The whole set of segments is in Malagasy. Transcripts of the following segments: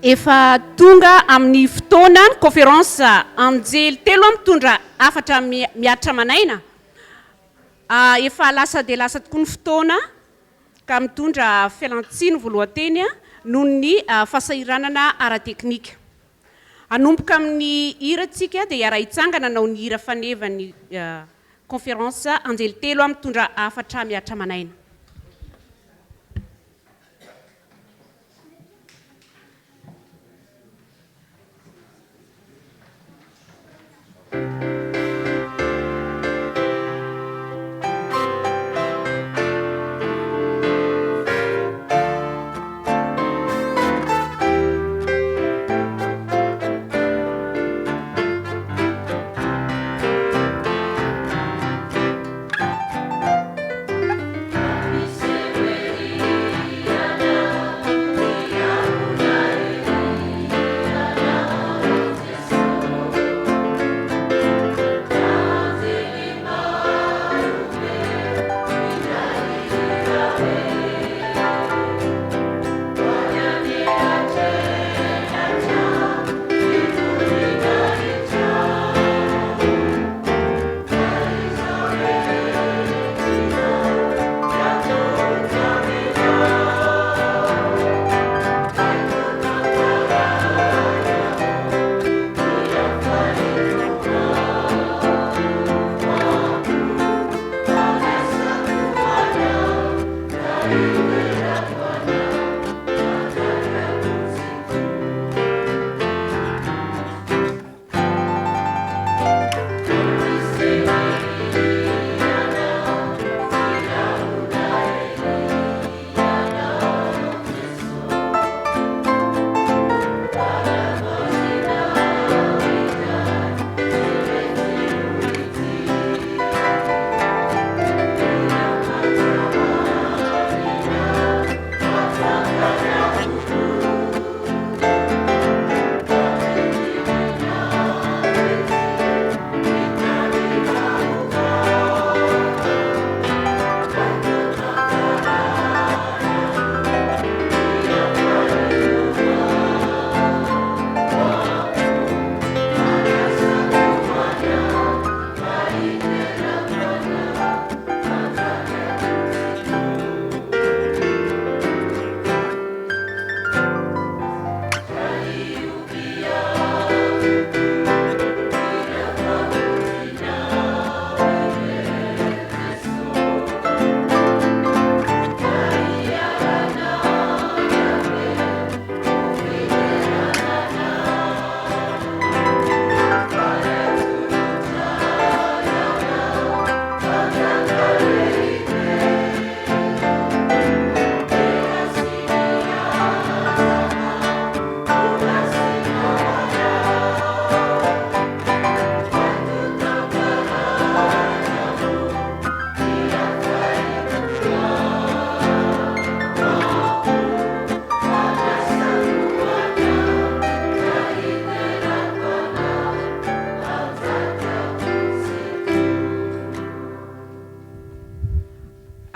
Efa tonga amin'ny fotoana conférence anjely telo mitondra afatra miatra manaina. Efa lasa de lasa tokoa ny fotoana ka mitondra fialantsiny voalohanteny noho ny fahasahiranana ara-teknika. Anomboka amin'ny hiratsika dia ara-hitsangana nao ny hira fanevany conférence anjely telo mitondra afatra miatra manaina.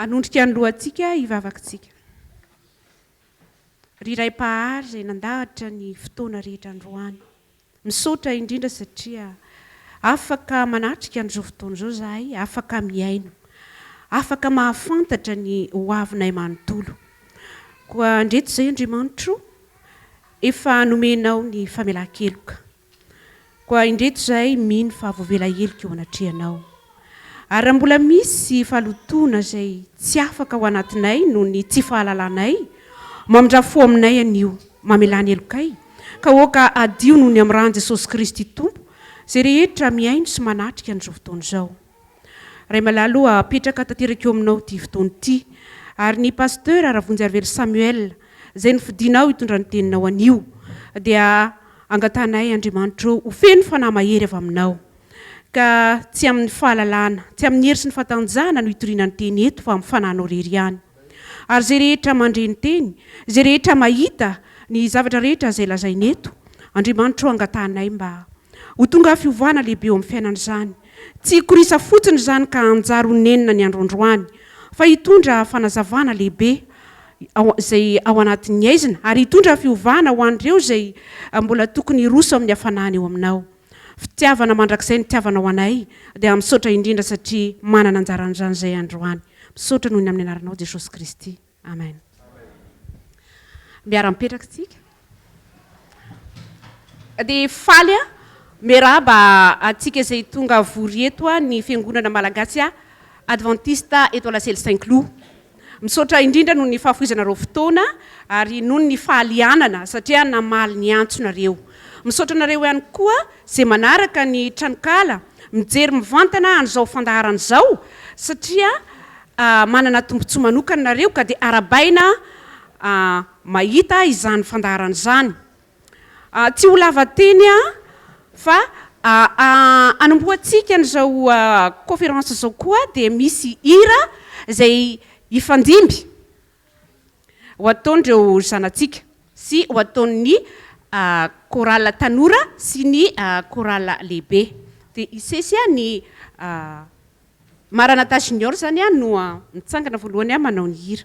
Anondrika ny lohantsika hivavakintsika. Riray-pahary izay nandahatra ny fotoana rehetra androany. Misaotra indrindra satria afaka manatrika an'izao fotoana izao zahay, afaka miaino, afaka mahafantatra ny hoavinay manontolo. Koa ndreto izay Andriamanitro, efa nomenao ny famelan-keloka. Koa indreto izay mino fa voavela heloka eo anatrehanao. Ary mbola misy fahalotona izay tsy afaka ao anatinay noho ny tsy fahalalanay, mamindrafo aminay anio, mamelany helokay, ka oka adio noho ny amin'ny ran'i Jesosy Kristy Tompo, izay rehetra miaino sy manatrika an'izao fotoana izao. Ray malalo apetraka tanteraka eo aminao ity fotoana ity, ary ny pasteur Ravonjy Samuel, izay nifidinao hitondra ny teninao anio, dia angatanay Andriamanitro ho feno fanahy mahery avy aminao. Ka tsy amin'ny fahalalana, tsy amin'ny hery sy ny fahatanjahana no hitoriana ny teny eto fa amin'ny fanahinao rery ihany. Ary izay rehetra mandre ny teny, izay rehetra mahita ny zavatra rehetra izay lazainy eto, Andriamanitro angatanay mba ho tonga fiovana lehibe eo amin'ny fiainana izany. Tsy korisa fotsiny izany ka anjaro nenina ny androandroany, fa hitondra fanazavana lehibe zay ao anatin'ny aizina ary hitondra fiovana ho an'ireo zay mbola tokony roso amin'ny hafanany eo aminao. Fitiavana mandrakizay ny tiavana ho anay dia misaotra indrindra satria manana anjaran'izay androany. Misaotra noho ny amin'ny anaranao Jesosy Kristy. Amen. Miara-mipetraka tsika. Dia faly miarahaba atsika izay tonga vory eto ny fiangonana malagasy Adventista Étoile Ciel Saint-Cloud. Misaotra indrindra noho ny fahafoizanareo fotoana ary noho ny fahalianana satria namaly ny antsonareo. Misaotra nareo ihany koa izay manaraka ny tranokala mijery mivantana an'izao fandaharana izao satria manana tombontsoa manokana nareo ka dia arabaina mahita izany fandaharana izany. Tsy ho lava teny fa anomboantsika n'izao conférence izao koa dia misy hira izay ifandimby ho ataon'ireo zanatsika sy ho ataon'ny chorale tanora sy ny chorale lehibe. Dia isesy ny Maranatha Junior zany no mitsangana voalohany manao ny hira.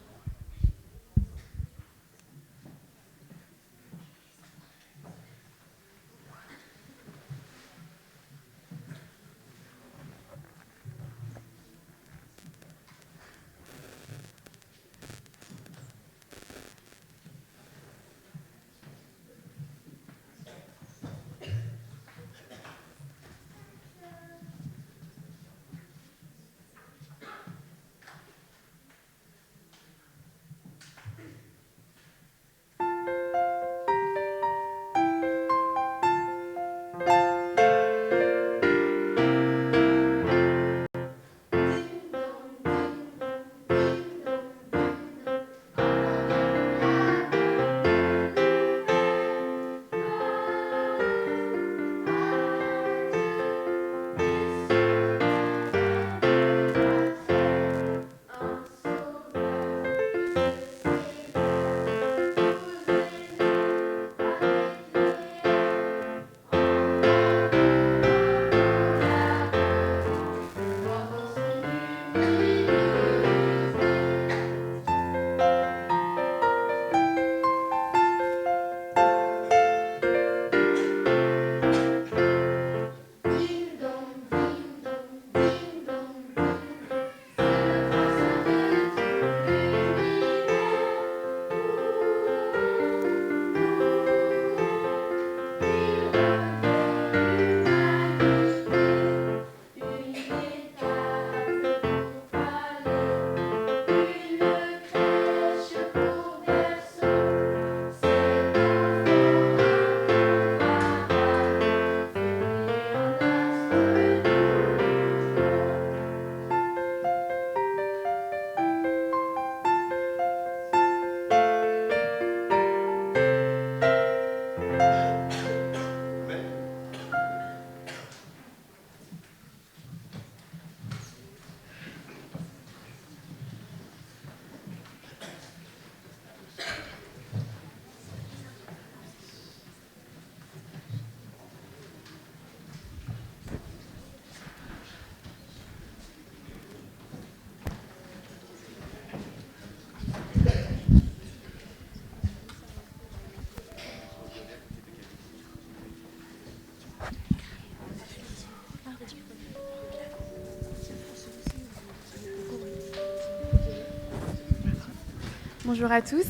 Bonjour à tous.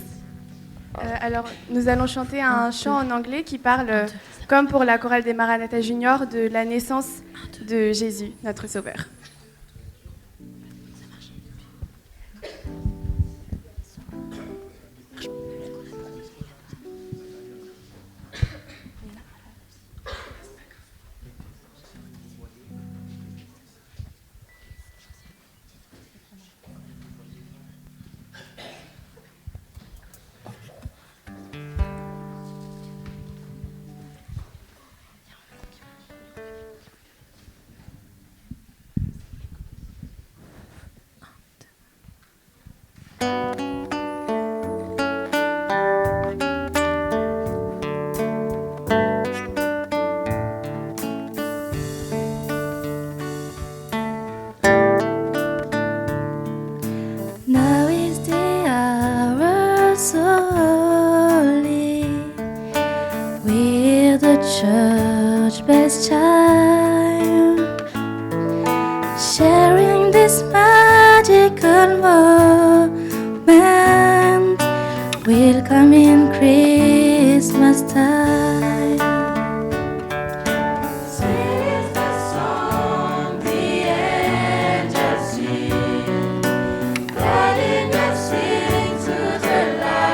Alors, nous allons chanter un chant en anglais qui parle, comme pour la chorale des Maranatha Junior, de la naissance de Jésus, notre Sauveur. church bells chime, sharing this magical moment will come in Christmas time. This is the song the angels sing, guiding us into the light.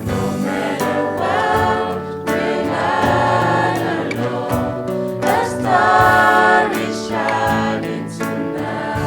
No matter what, we're not alone. The star is shining tonight.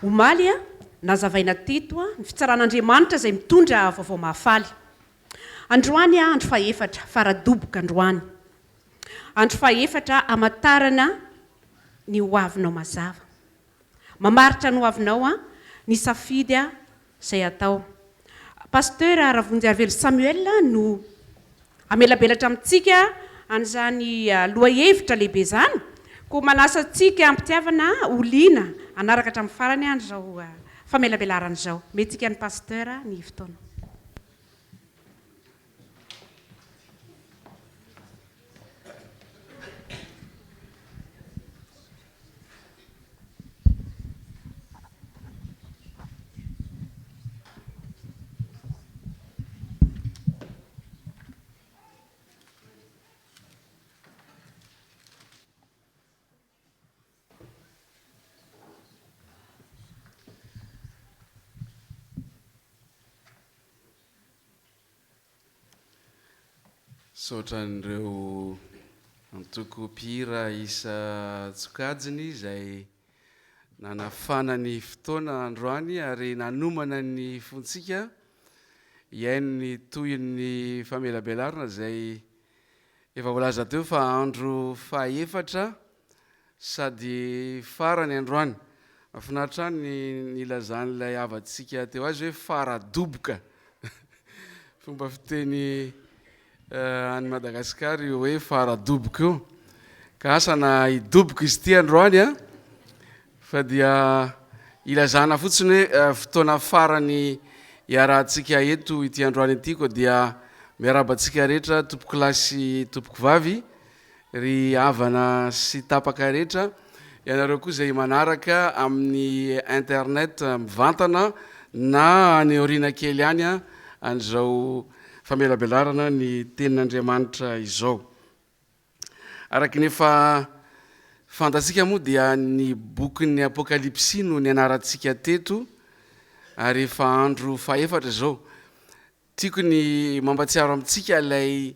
omaly a nazavaina teto a ny fitsaran'andriamanitra izay mitondra vaovao mahafaly. Androany a andro faefatra faradoboka androany. Andro faefatra amatarana ny hoavinao mazava. Mamaritra ny hoavinao a ny safidy a izay atao. Pasteur Ravonjy Arvely Samuel no amelabelatra amintsika an'izany lohahevitra lehibe zany, ko manasa antsika ampitiavana oliana anaraka hatramin'ny farany an'izao famelabelarana izao. Mentsika ny pasteur ny fotoana. Saotran'ireo antoko mpihira isa tsokajiny izay nanafana ny fotoana androany ary nanomana ny fontsika iaino ny toy-ny famelabelarina izay efa volaza teo fa andro faefatra sady farany androany. Mahafinaritra ny ilazan'ilay avantsika teo azy hoe faradoboka fomba fiteny any Madagasikara io hoe faradoboka io, ka asana hidoboka izy ity androany a, fa dia ilazana fotsiny hoe fotoana farany iarahantsika eto ity androany ity, ko dia miarabantsika rehetra tompoko lahy sy tompoko vavy, ry havana sy tapaka rehetra, ianareo koa izay manaraka amin'ny internet mivantana na any aoriana kely any a an'izao famelabelarana ny tenin'Andriamanitra izao. Araka nefa fantatsika moa dia ny bokin'ny Apokalipsy no ny anarantsika teto, ary efa andro faefatra izao. Tiako ny mampatsiaro amintsika ilay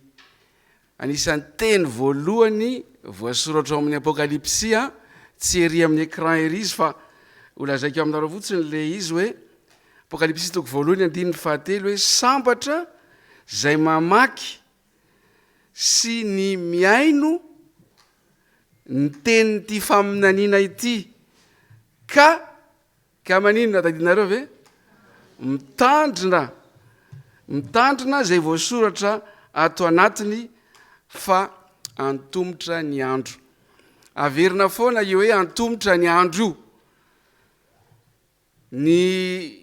anisan'ny teny voalohany voasoratra amin'ny Apokalipsy, tsy ery amin'ny écran ery izy fa holazaiko aminareo fotsiny le izy hoe Apokalipsy toko voalohany 9:7 hoe sambatra zay mamaky sy ny miaino ny teny'ity faminaniana ity ka maninona tadinareo ve? mitandrina zay voasoratra ato anatiny fa antomotra ny andro. Averina foana io hoe antomotra ny andro io.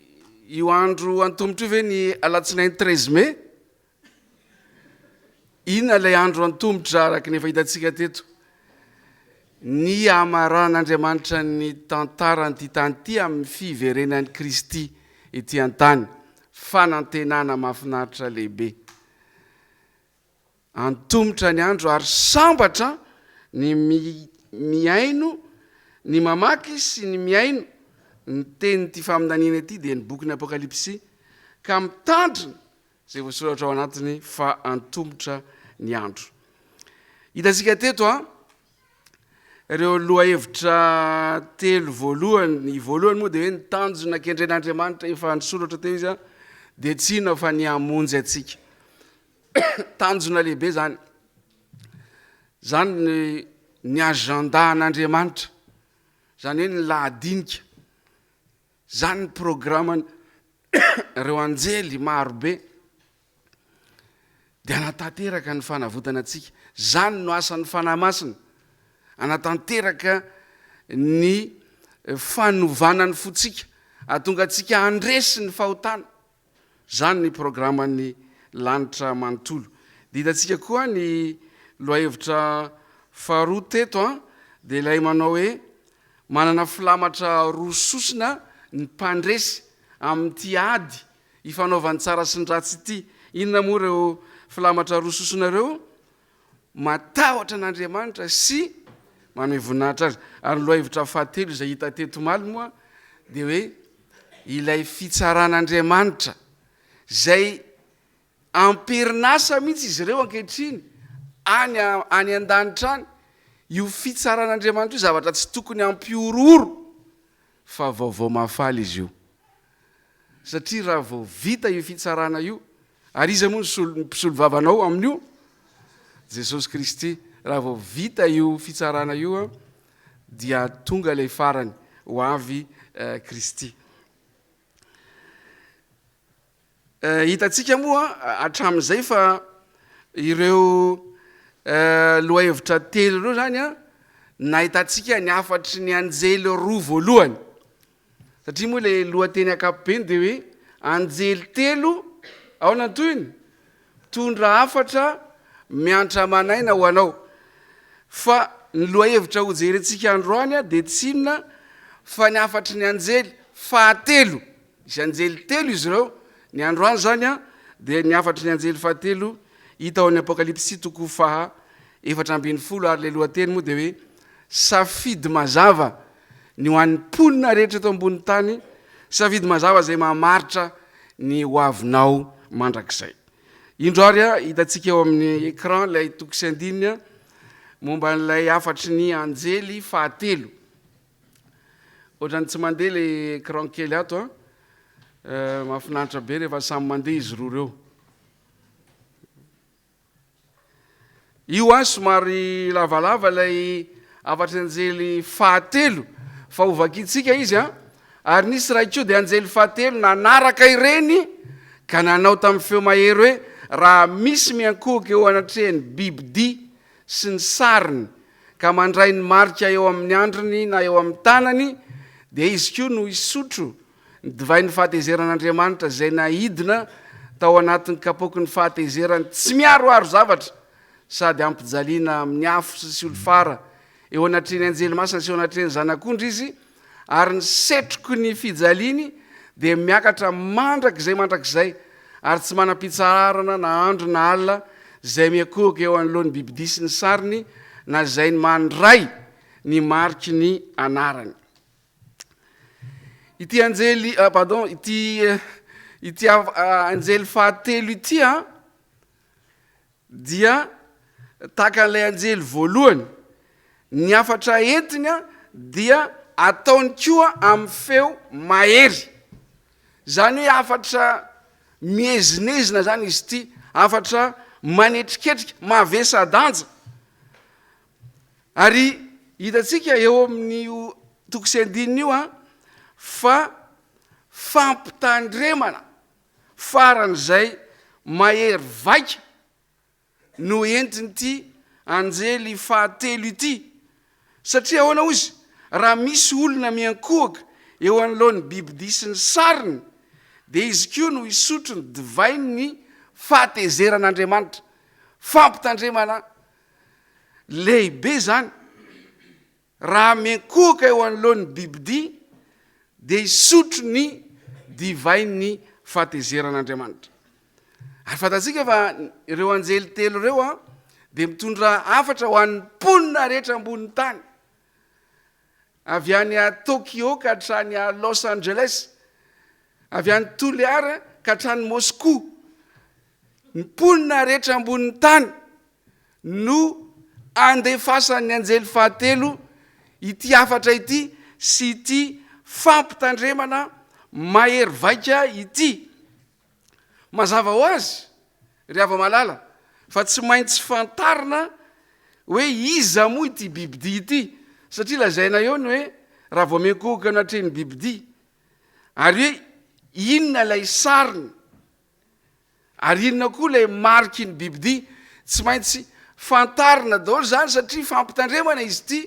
Io andro antomotra io ve ny alatsinainy 13 mai? Inona lay andro antomotra araka nefa hitantsika teto? Ny amaran'Andriamanitra ny tantarany ty tany ty amin'ny fiverenan'ny Kristy ety an-tany. Fanantenana mahafinaritra lehibe. Antomotra ny andro ary sambatra ny miaino, ny mamaky sy ny miaino ny teny ty faminaniana ity dia ny bokin'ny Apokalipsy, ka mitandrina zay voasoratra ao anatiny fa antomotra ny andro. Hitantsika teto ireo lohahevitra telo voalohany. Ny voalohany moa dia hoe ny tanjona kendren'Andriamanitra efa nisoratra teo izy dia tsy inona fa ny hamonjy atsika. Tanjona lehibe zany. Zany ny agendan'Andriamanitra, zany hoe ny lahadinika, zany ny programany ireo anjely marobe dia anatanteraka ny fanavotana atsika. Zany no asan'ny fanahy masina, anatanteraka ny fanovanany fotsika, ahatonga atsika andresy ny fahotana. Zany ny programany lanitra manontolo. Dia hitantsika koa ny lohahevitra faharoa teto dia ilay manao hoe manana filamatra roa sosina ny mpandresy amin'ity ady ifanaovany tsara sy ny ratsy ity. Inona moa ireo filamatra roa sosina ireo? Matahotra an'Andriamanitra sy manome voninahitra azy. Ary ny lohahevitra fahatelo izay hita teto maly moa dia hoe ilay fitsaran'Andriamanitra zay amperinasa mihitsy izy ireo ankehitriny any an-danitra any. Io fitsaran'Andriamanitra io zavatra tsy tokony ampiororo fa vaovao mahafaly izy io satria raha vao vita io fitsarana io ary izy moa mpisolo vavanao amin'io Jesosy Kristy raha vao vita io fitsarana io a dia tonga ilay farany ho avy Kristy. Hitantsika moa hatramin'izay fa ireo lohahevitra telo ireo zany a nahitantsika ny afatry ny anjely roa voalohany satria moa le lohateny ankapobeny dia hoe anjely telo ao nantoyny tondra afatra miantra manaina ho anao fa ny lohahevitra ho jerentsika androany a dia tsy inona fa ny afatry ny anjely fahatelo isy anjely telo izy ireo ny androany zany a dia ny afatry ny anjely fahatelo hita ao amin'ny apokalipsy toko faha 7:40 ary le lohateny moa dia hoe safidy mazava ny ho an'ny mponina rehetra eto ambony tany safidy mazava zay mamaritra ny hoavinao mandrakizay. Indroary a hitantsika eo amin'ny écran ilay toko sy andininy a momba n'ilay afatry ny anjely fahatelo ohatrany tsy mandeha le écran kely ato a mahafinaritra be rehefa samy mandeha izy roa reo. Io a somary lavalava ilay afatry anjely fahatelo fa hovakitsika izy a ary nisy raha ikeo dia anjely fahatelo nanaraka ireny ka nanao tamin'ny feo mahery hoe raha misy miankohaka eo anatrehany bibidia sy ny sariny ka mandray ny marika eo amin'ny androny na eo amin'ny tanany dia izy koa no isotro ny divay ny fahatezeran'Andriamanitra zay nahidina tao anatin'ny kapoky ny fahatezerany tsy miaroaro zavatra sady ampijaliana amin'ny afo sy olofara eo anatreny anjely masina sy eo anatreny zanak'ondry izy ary ny setroko ny fijaliany dia miakatra mandrakizay ary tsy manam-pitsararana na andro na alina zay miankohaka eo anolohan'ny bibidia sy ny sariny na zay ny mandray ny mariky ny anarany. Ity anjely ity anjely fahatelo ity a dia tahaka an'ilay anjely voalohany ny afatra entiny a dia ataony koa amin'ny feo mahery zany hoe afatra miezinezina zany izy ity afatra manetriketrika mavesa-danja ary hitantsika eo amin'ny toko sy andininy io a fa fampitandremana faran'izay mahery vaika no entiny ity anjely fahatelo ity satria ahoana ozy raha misy olona miankohaka eo anolohan'ny bibidia sy ny sariny dia izy koa no isotro ny divay ny fahatezeran'Andriamanitra fampitandremana lehibe zany raha miankohaka eo anolohan'ny bibidia dia isotro ny divay ny fahatezeran'Andriamanitra. Ary fantatsika fa ireo anjely telo ireo a dia mitondra afatra ho an'ny mponina rehetra ambonin'ny tany avy any a Tokyo ka hatrany a Los Angeles avy any Toliara ka hatrany Moscou ny mponina rehetra ambonin'ny tany no andefasan'ny anjely fahatelo ity afatra ity sy ity fampitandremana mahery vaika ity. Mazava ho azy ry hava-malala fa tsy maintsy fantarina hoe iza moa ity bibidia ity satria lazaina eo ny hoe raha vao miankohaka anatreny bibidia ary hoe inona ilay sariny ary inona koa ilay mariky ny bibidia tsy maintsy fantarina daholo zany satria fampitandremana izy ity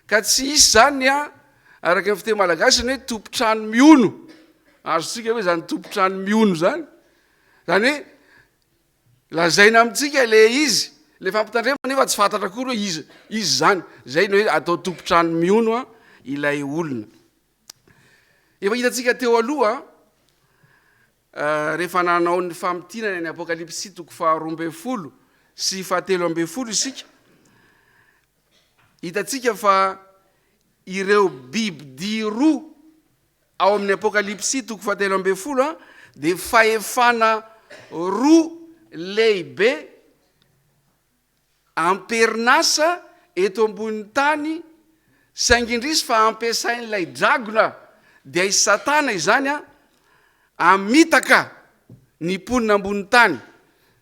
ka tsy isy zany a araka ny fiteny malagasy ny hoe tompotrano miono azotsika hoe zany tompotrano miono zany hoe lazaina amintsika le izy le fampitandremana nefa tsy fantatra koa hoe izy zany zay ny hoe atao tompotrano miono a ilay olona. Efa hitantsika teo aloha rehefa nanao ny famitinana ny apokalipsy toko faha 12 sy faha 13 isika hitantsika fa ireo bibidia roa ao amin'ny apokalipsy toko faha 13 dia fahefana roa lehibe amperinasa eto ambonin'ny tany saingindrisy fa ampiasain'ilay dragona dia izy satana izany a amitaka ny mponina ambony tany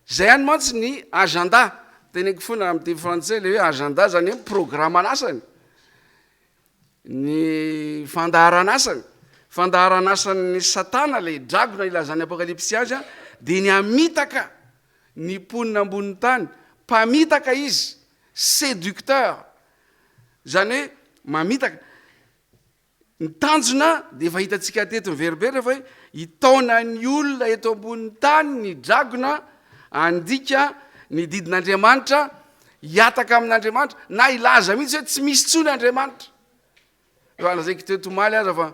zay any mantsy ny agenda teneko fona amin'ny teny frantsay le hoe agenda zany hoe programmanasany ny fandaharan'asan'ny satana le dragona ilazany apokalypsy azy a dia ny amitaka ny mponina ambony tany mpamitaka izy séducteur zany hoe mamitaka ny tanjona dia efa hitantsika teto miveribera fa hoe hitaona ny olona eto ambony tany ny dragona andika ny didin'Andriamanitra hiataka amin'Andriamanitra na ilaza mihitsy hoe tsy misy tsony Andriamanitra lazaiko teto maly aza fa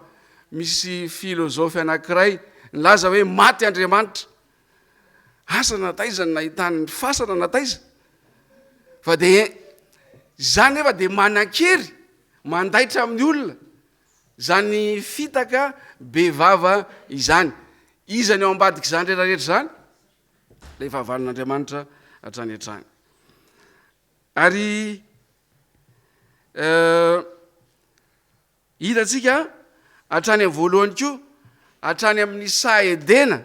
misy filôzofy anankiray nilaza hoe maty Andriamanitra asa nataiza ny nahitany ny fasana nataiza fa dia zany nefa dia manan-kery mandaitra amin'ny olona zany fitaka bevava izany izany eo ambadika izany rehetrarehetra zany le fahavalon'Andriamanitra hatrany hatrany ary hitatsika hatrany amin'ny voalohany koa hatrany amin'ny saedena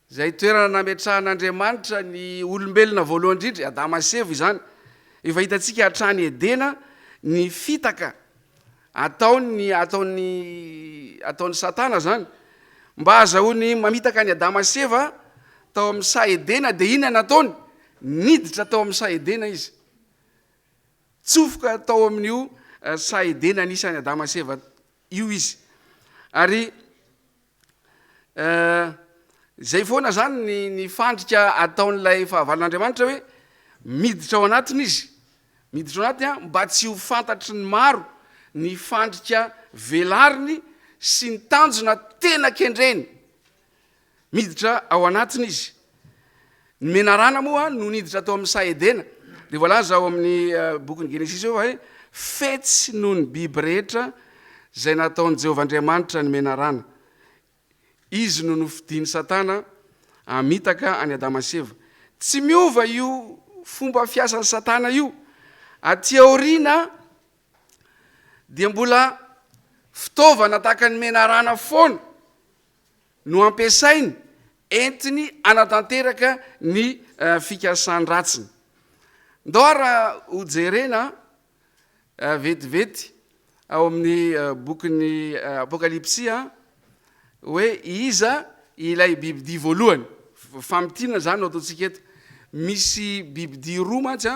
zay toerana nametrahan'Andriamanitra ny olombelona voalohany indrindra Adama sy Eva izany efa hitatsika hatrany edena ny fitaka ataony satana zany mba azahoany mamitaka ny Adama sy Eva tao amin'ny saedena dia inona nataony niditra tao amin'ny saedena izy tsofoka tao amin'io saedena nisany Adama sy Eva io izy ary zay foana zany ny fandrika ataon'ilay fahavalon'Andriamanitra hoe miditra ao anatiny izy miditra ao anatiny mba tsy ho fantatry ny maro ny fandrika velariny sy ny tanjona tena kendreny miditra ao anatiny izy ny menarana moa no niditra tao amin'ny saedena dia voalaza ao amin'ny bokyny Genesis eo hoe fetsy noho ny biby rehetra zay nataon'i Jehovah-Andriamanitra ny menarana izy no nofidiny satana amitaka any Adama sy Eva tsy miova io fomba fiasan'ny satana io aty aoriana dia mbola fitaovana tahaka ny menarana foana no ampiasainy entiny anatanteraka ny fikasany ratsiny ndao raha hojerena vetivety ao amin'ny bokyny apokalypsia hoe iza ilay bibidia voalohany famitina zany no ataontsika eto misy bibidia roa mantsy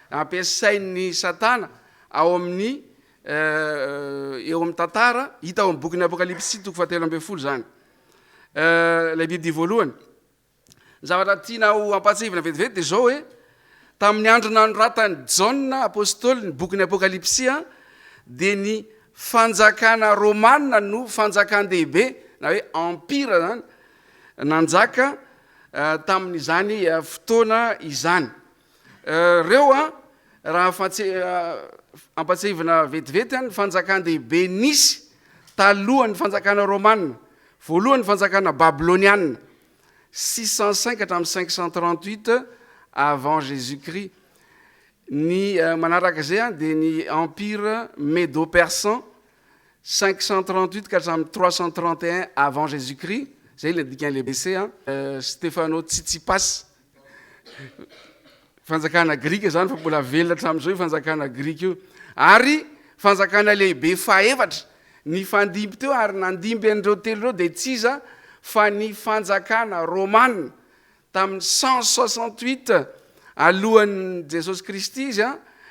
ampiasain'ny satana ao amin'ny eo amin'ny tantara hita ao amin'ny bokyny apokalypsy toko 17 zany lay bibidia voalohany zavatra tiana ho ampatsivina vetivety dia zao hoe tamin'ny andro nanoratany Jaona apôstôly ny bokyny apokalypsia dia ny fanjakana romanina no fanjakan-dehibe na hoe empire zany nanjaka tamin'izany fotoana izany reo raha ampatsivina vetivety ny fanjakan-dehibe nisy talohan'ny fanjakana romanina voalohany fanjakana babylonianina 605 hatramin'ny 538 avant Jésus-Christ ny manaraka zay dia ny empire médo-persan 538 ka hatramin'ny 331 avant Jésus-Christ zay le dikan'le BC Stefano Tsitsipas fanjakana grika zany fa mbola velona hatramin'izao fanjakana grika io ary fanjakana lehibe faefatra ny fandimby teo ary nandimby an'ireo telo ireo dia tsy iza fa ny fanjakana romanina tamin'ny 168 alohan'ny Jesosy Kristy izy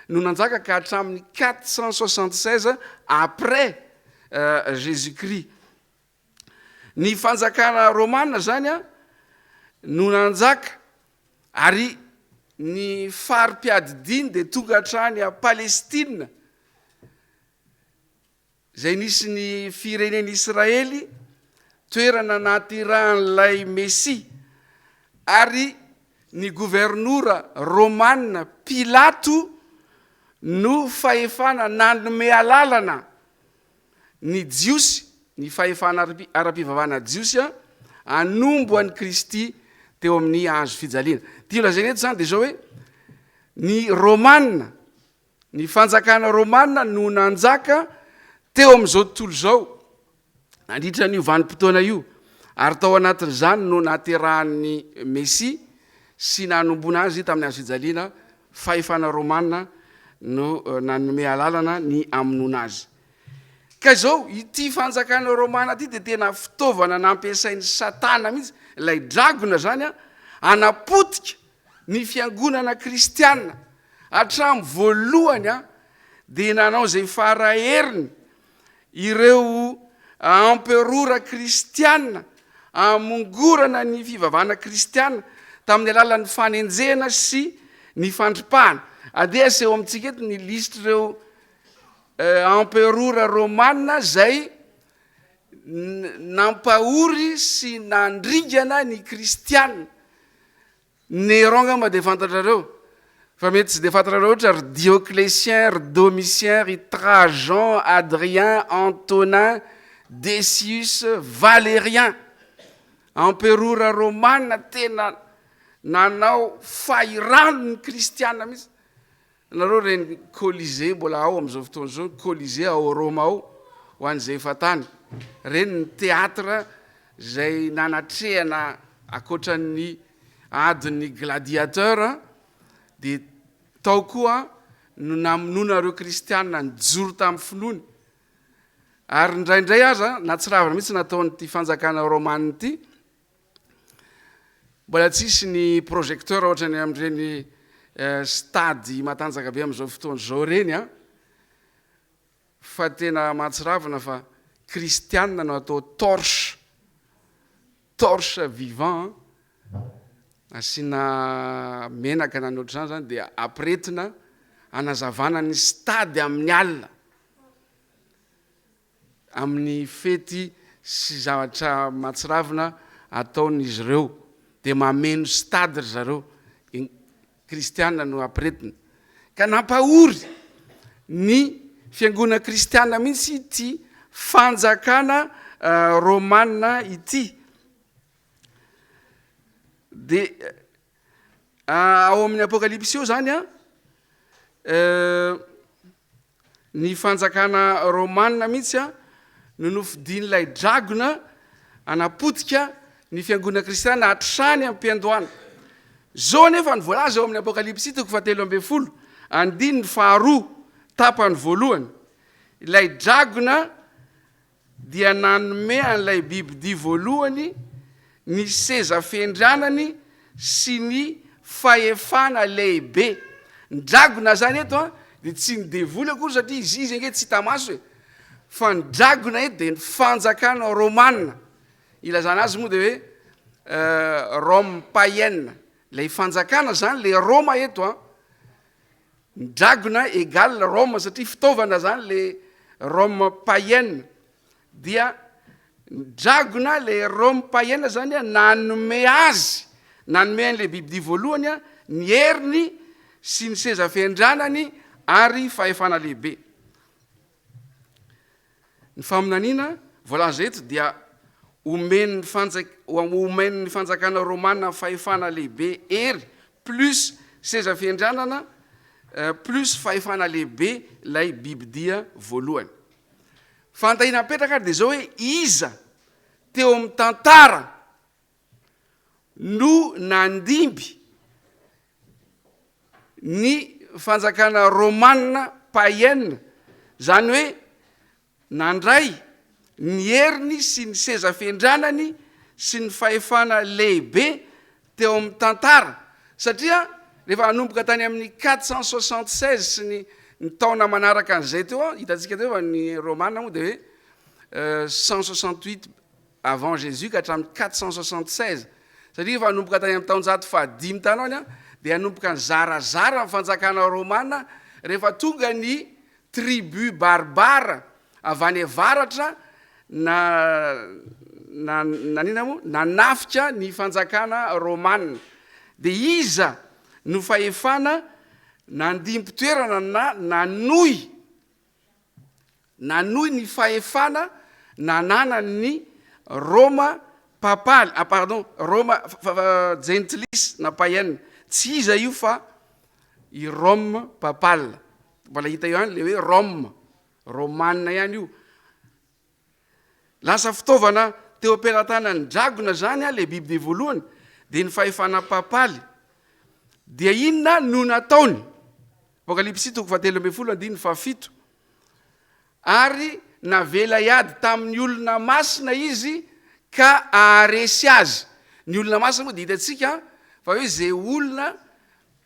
no nanjaka ka hatramin'ny 476 après Jésus-Christ ny fanjakana romanina zany no nanjaka ary ny fari-piadidiny dia tonga hatrany a Palestina zay nisy ny fireneny Israely toerana natirahan'ilay Messia ary ny gouvernoura romanina Pilato no fahefana nanome alalana ny jiosy ny fahefana ara-pivavahana jiosy anombo an'i Kristy teo amin'ny hazo fijaliana ty lazaina eto zany dia zao hoe ny romanina ny fanjakana romanina no nanjaka teo amin'izao tontolo zao nandritra n'io vanim-potoana io ary tao anatin'izany no naterahan'ny Mesia sy nanombona azy tamin'ny azo fijaliana fahefana Romanina no nanome alalana ny amonoana azy. Ka izao ity fanjakana Romana ity dia tena fitaovana nampiasain'ny Satana mihitsy, ilay dragona zany anapotika ny fiangonana kristianina hatramin'ny voalohany dia nanao izay faraheriny ireo emperora kristianina amongorana ny fivavahana kristianina tamin'ny alalan'ny fanenjena sy ny fandripahana. Ade aseho amintsika eto ny listr'ireo emperora romanina zay nampahory sy nandringana ny kristianina. Néron ngamba dia fantatrareo fa mety tsy dia fantatrareo ohatra ry Dioclétien, ry Domitien, ry Trajan, Adrien, Antonin, Decius, Valérien. Emperora romanina tena nanao fahirano ny kristianina mihitsy. Nareo reny Colisée mbola ao amin'izao fotoana izao, Colisée ao Roma ao ho an'izay fatany. Reny ny teatra zay nanatrehana akoatran'ny adin'ny gladiateur dia tao koa no namonoana ireo kristianina nijoro tamin'ny finoany. Ary indraindray aza natsiravana mihitsy nataon'ity fanjakana romanina ity, mbola tsisy ny projecteur ohatrany amin'ireny stady matanjaka be amin'izao fotoana izao reny fa tena mahatsiravana fa kristianina no atao torche vivant asiana menaka na ny ohatr'izany zany dia ampiretina anazavana ny stady amin'ny alina amin'ny fety sy zavatra mahatsiravana ataon'izy ireo dia mameno stady ry zareo kristianina no ampiretina. Ka nampahory ny fiangonana kristianina mihitsy ity fanjakana romanina ity. Dia ao amin'ny apokalypsy eo zany ny fanjakana romanina mihitsy no nofidin'ilay dragona anapotika ny fiangonana kristianina hatrany amin'ny mpiandohana. Zao nefa ny voalaza ao amin'ny apokalypsy 3:12 andiny ny faharoa tapany voalohany, ilay dragona dia nanome an'ilay bibidia voalohany ny seza fiandrianany sy ny fahefana lehibe. Ny dragona zany eto dia tsy ny devoly akory satria izy ange tsy hita maso fa ny dragona eto dia ny fanjakana romanina. Ilazana azy moa dia hoe Rome païenne. Lay fanjakana zany le Roma eto ny dragona égale Rome satria fitaovana zany le Rome païenne. Dia ny dragona le Rome païenne zany nanome azy, nanome an'le bibidia voalohany ny heriny sy ny seza fiandrianany ary fahefana lehibe. Ny faminaniana voalaza eto dia omeny ny fanjakana romanina fahefana lehibe hery plus seza fiandrianana plus fahefana lehibe lay bibidia voalohany. Fantahina petraka dia zao hoe iza teo amin'ny tantara no nandimby ny fanjakana romanina païenne, zany hoe nandray ny heriny sy ny seza fiandrianany sy ny fahefana lehibe teo amin'ny tantara. Satria rehefa hanomboka tany amin'ny 476 sy ny taona manaraka an'izay teo hitantsika teo fa ny romanina moa dia hoe 168 avant Jésus ka hatramin'ny 476. Satria rehefa hanomboka tany amin'ny taonjato fahadimy tany ao dia hanomboka ny zarazara ny fanjakana romanina rehefa tonga ny tribu barbara avy any avaratra nanina moa nanafika ny fanjakana romanina. Dia iza no fahefana nandimpi-toerana na nanohy ny fahefana nananany Roma papaly, Roma gentlis na païenne. Tsy iza io fa i Rome papal. Mbola hita io hany le hoe Rome romanina ihany io. lasa fitaovana teo am-pelatana ny dragona zany a le biby de voalohany de ny fahefana papaly dia inona no nataony apokalipsy 3:17 ary navela iady tamin'ny olona masina izy ka aharesy azy. Ny olona masina moa de hitantsika fa hoe zay olona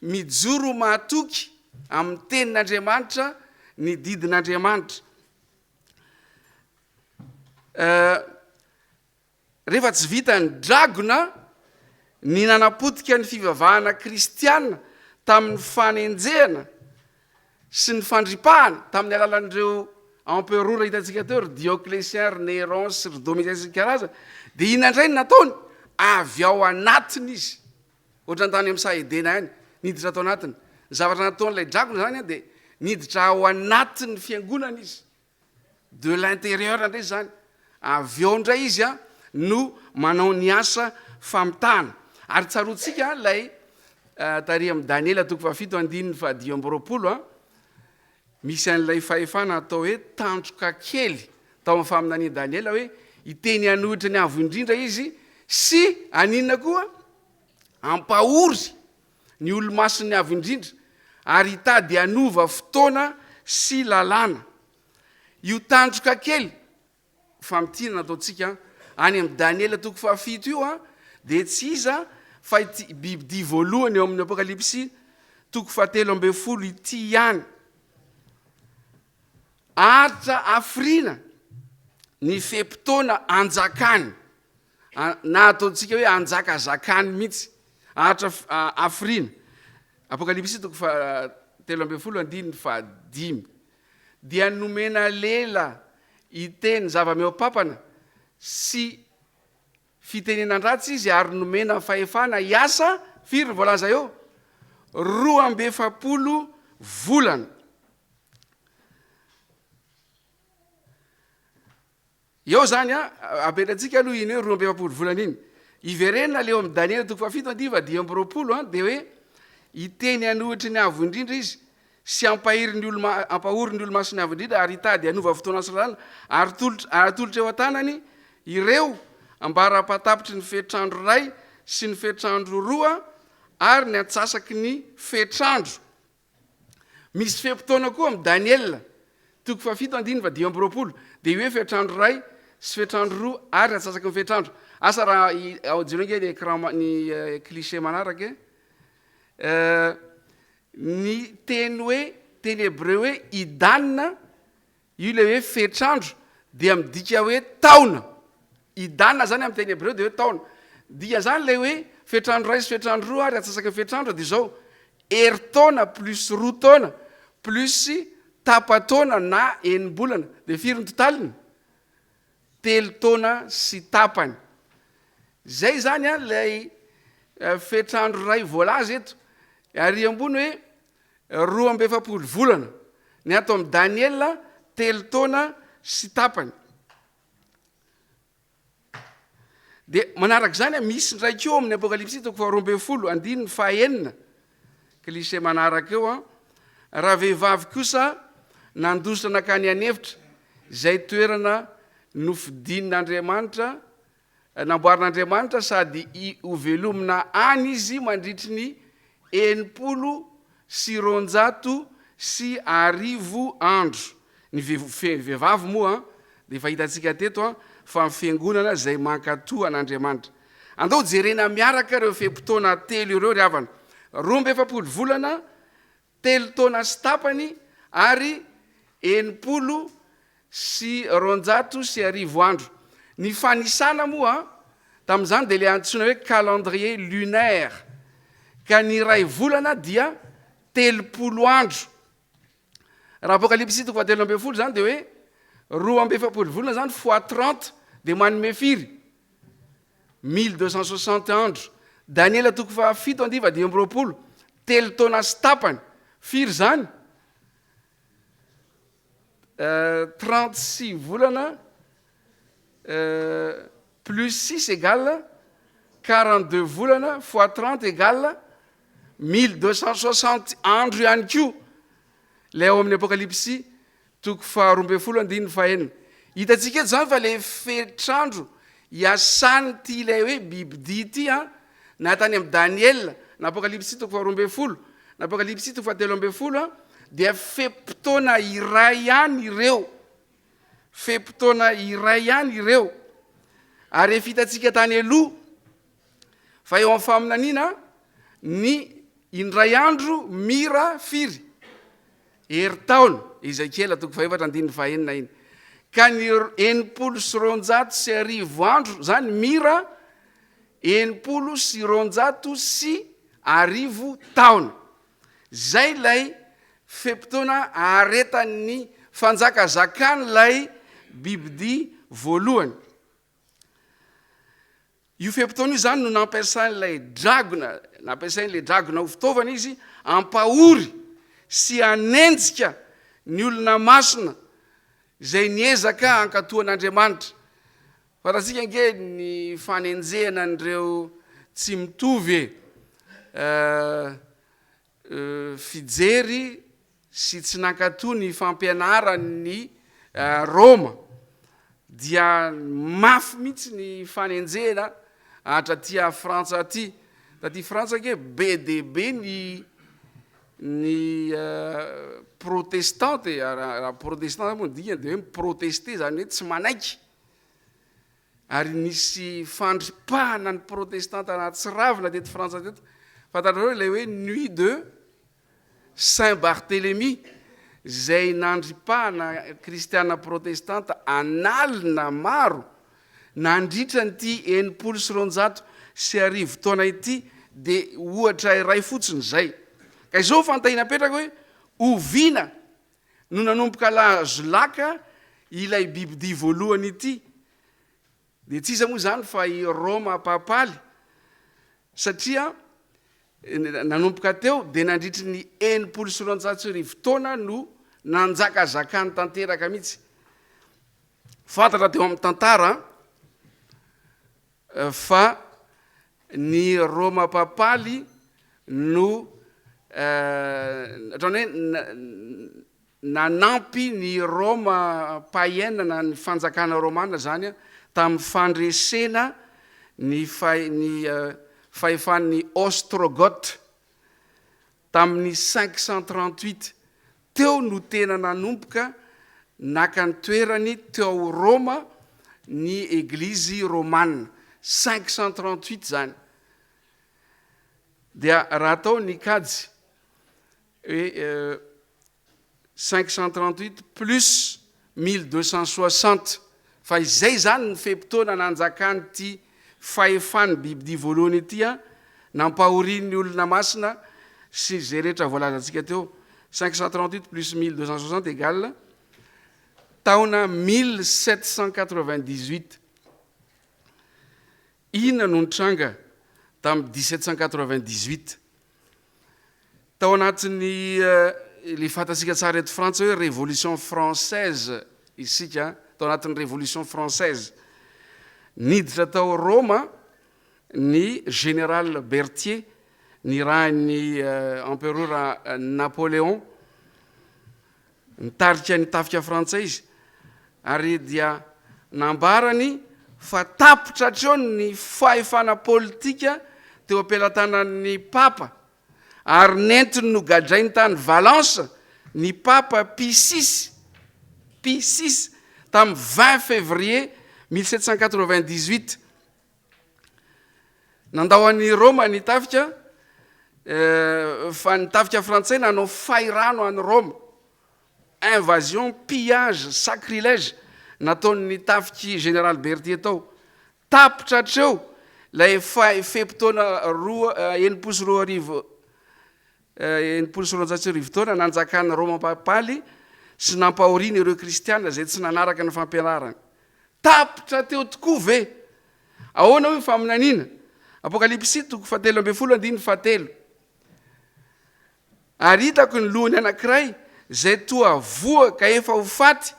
mijoro mahatoky amin'ny tenin'Andriamanitra ny didin'Andriamanitra. Rehefa tsy vita ny dragona ny nanapotika ny fivavahana kristiana tamin'ny fanenjehana sy ny fandripahana tamin'ny alalan'ireo emperora hitantsika teo ry Dioclétien, ry Néron sy ry Domitius karaza, de inona indray ny nataony avy ao anatiny izy ohatra ny tany amin'ny Saedena any niditra atao anatiny. Ny zavatra nataon'ilay dragona zany de niditra ao anatin'ny fiangonana izy de l'intérieur indray zany avy ao indray izy a no manao ny asa famitana. Ary tsarotsika lay tary amin'ny Daniela 7:10 misy an'ilay fahefana atao hoe tandroka kely tao amin'ny faminany Daniela hoe iteny anohitra ny avo indrindra izy sy aninona koa ampahory ny olo-mason'ny avo indrindra ary hitady anova fotoana sy lalàna. Io tandroka kely famitina nataontsika any amin'ny Daniela 7 io a de tsy iza fa ity bibidia voalohany eo amin'ny apokalipsy 7:10 ity ihany. Atra afrina ny fepitona anjakany na ataontsika hoe anjakazakany mihitsy atra afrina. Apokalipsy 7:10 dia nomena lela iteny zava-meopapana sy fitenenan-dratsy izy ary nomena fahefana iasa firy voalaza eo 12 volana. Eo zany a apetratsika aloha iny hoe 12 volana iny iverenina leo amin'ny Daniela 7:10 de hoe iteny anohitry ny avo indrindra izy sy ampahory ny olo-mason'ny avo indrindra ary hitady anova fotoana sy lalàna ary atolotra eo an-tanany ireo ambara-patapitry ny fetrandro ray sy ny fetrandro roa ary ny antsasaky ny fetrandro. Misy fepitona koa amin'ny Daniela 7:10 de hoe fetrandro ray sy fetrandro roa ary antsasaky ny fetrandro. Asa raha aojenonge ny écran ny cliché manaraka ny teny hoe teny hébreu hoe idanina io le hoe fetrandro dia midika hoe taona. Idanina zany amin'ny teny hébreu de hoe taona. Dia zany le hoe fetrandro ray sy fetrandro roa ary antsasaky ny fetrandro de zao heritaona plus roa taona plus tapataona na enimbolana de firy ny totaliny 3 taona sy tapany. Zay zany a lay fetrandro ray voalaza eto ary ambony hoe 12 volana ny ato amin'ny Daniela 3 taona sy tapany. De manaraka zany misy ndraiky eo amin'ny apokalipsy 12:9 cliché manaraka eo a raha vehivavy kosa nandositra nakany anevitra zay toerana nofidinin'Andriamanitra namboarin'Andriamanitra sady hovelomina any izy mandritry ny 990 andro. Ny vehivavy moa de fa hitantsika teto fa fiangonana zay mankatoa an'Andriamanitra. Andao jerena miaraka reo fepitona telo ireo ry havana 12 volana 3 taona sy tapany ary 990 andro. Ny fanisana moa tamin'izany de le antsoina hoe calendrier lunaire ka ny ray volana dia 30 andro. Raha apokalipsy 13 zany de hoe 12 volana zany fois 30 de manome firy 1260 andro. Daniela 7:10 3 taona sy tapany firy zany 36 volana plus 6 égale 42 volana fois 30 égale 1260 andro ihany koa lay ao amin'ny apokalipsy 12:9. hitantsika eto zany fa le fetrandro iasany ty ilay hoe bibidia ty a na tany amin'ny Daniel na apokalipsy toko 12 na apokalipsy toko 13 a dia fempotoana iray ihany ireo fempotoana iray ihany ireo ary efa hitantsika tany aloha fa eo amin'ny faminaniana ny indray andro mira firy heritaona Ezekiel toko 4:4 iny ka ny 790 andro zany mira 790 taona zay lay fempotoana aretan'ny fanjakazakany lay bibidia voalohany. Io fempotoana io zany no nampiasain'ilay dragona ho fitaovana izy ampahory sy anenjika ny olona masina zay niezaka ankatoan'Andriamanitra. Fatatsika nge ny fanenjehana an'ireo tsy mitovy fijery sy tsy nankatoa ny fampianarany Roma dia mafy mihitsy ny fanenjehana hatratia Frantsa aty. Taty Frantsa ke be de be ny protestante raha protestante moa dikany de hoe miproteste zany hoe tsy manaiky ary nisy fandripahana ny protestante anaty tsy ravina teto Frantsa teto fantatrareo ilay hoe nuit de Saint-Barthélemy zay nandripahana kristiana protestante analina maro nandritra nyty 790 taona ity de ohatra iray fotsiny zay ka izao fantahina petraka hoe oviana no nanomboka lazo laka ilay bibidia voalohany ity de tsy iza moa zany fa i Roma papaly satria nanomboka teo de nandritry ny 790 taona no nanjakazakany tanteraka mihitsy. Fantatra teo amin'ny tantara fa ny Roma papaly no ohatrany hoe nanampy ny Roma païenne na ny fanjakana romana zany tamin'ny fandresena ny fahefan'ny Ostrogoth tamin'ny 538 teo no tena nanomboka naka ny toerany teo Roma ny eglizy romane 538 zany dia raha atao ny kajy hoe 538 plus 1260 fa izay zany ny fempotoana nanjakany ty fahefany bibidia voalohany ity a nampahorian'ny olona masina sy zay rehetra voalazantsika teo 538 plus 1260 égale taona 1798 ina no nitranga tamin'ny 1798 tao anatin'ny le fantatsika tsara eto Frantsa hoe révolution française isika tao anatin'ny révolution française niditra tao Roma ny général Berthier ny rahan'ny empereur Napoléon nitarika ny tafika frantsay izy ary dia nambarany fa tapotra hatreo ny fahefana politika teo ampelantanan'ny papa ary nentiny no gadrainy tany Valence ny papa Pie VI tamin'ny 20 février 1798 nandao an'ny Roma ny tafika fa ny tafika frantsay nanao fairano an'ny Roma invasion, pillage, sacrilège nataon'ny tafiky général Berthier tao tapotra hatreo lay fempotoana 790 taona nanjakany Roma papaly sy nampahoriana ireo kristiana zay tsy nanaraka ny fampianarana tapotra teo tokoa ve ahoana hoe faminaniana apokalipsy toko 7:7 ary hitako ny lohany anankiray zay toa voaka efa ho faty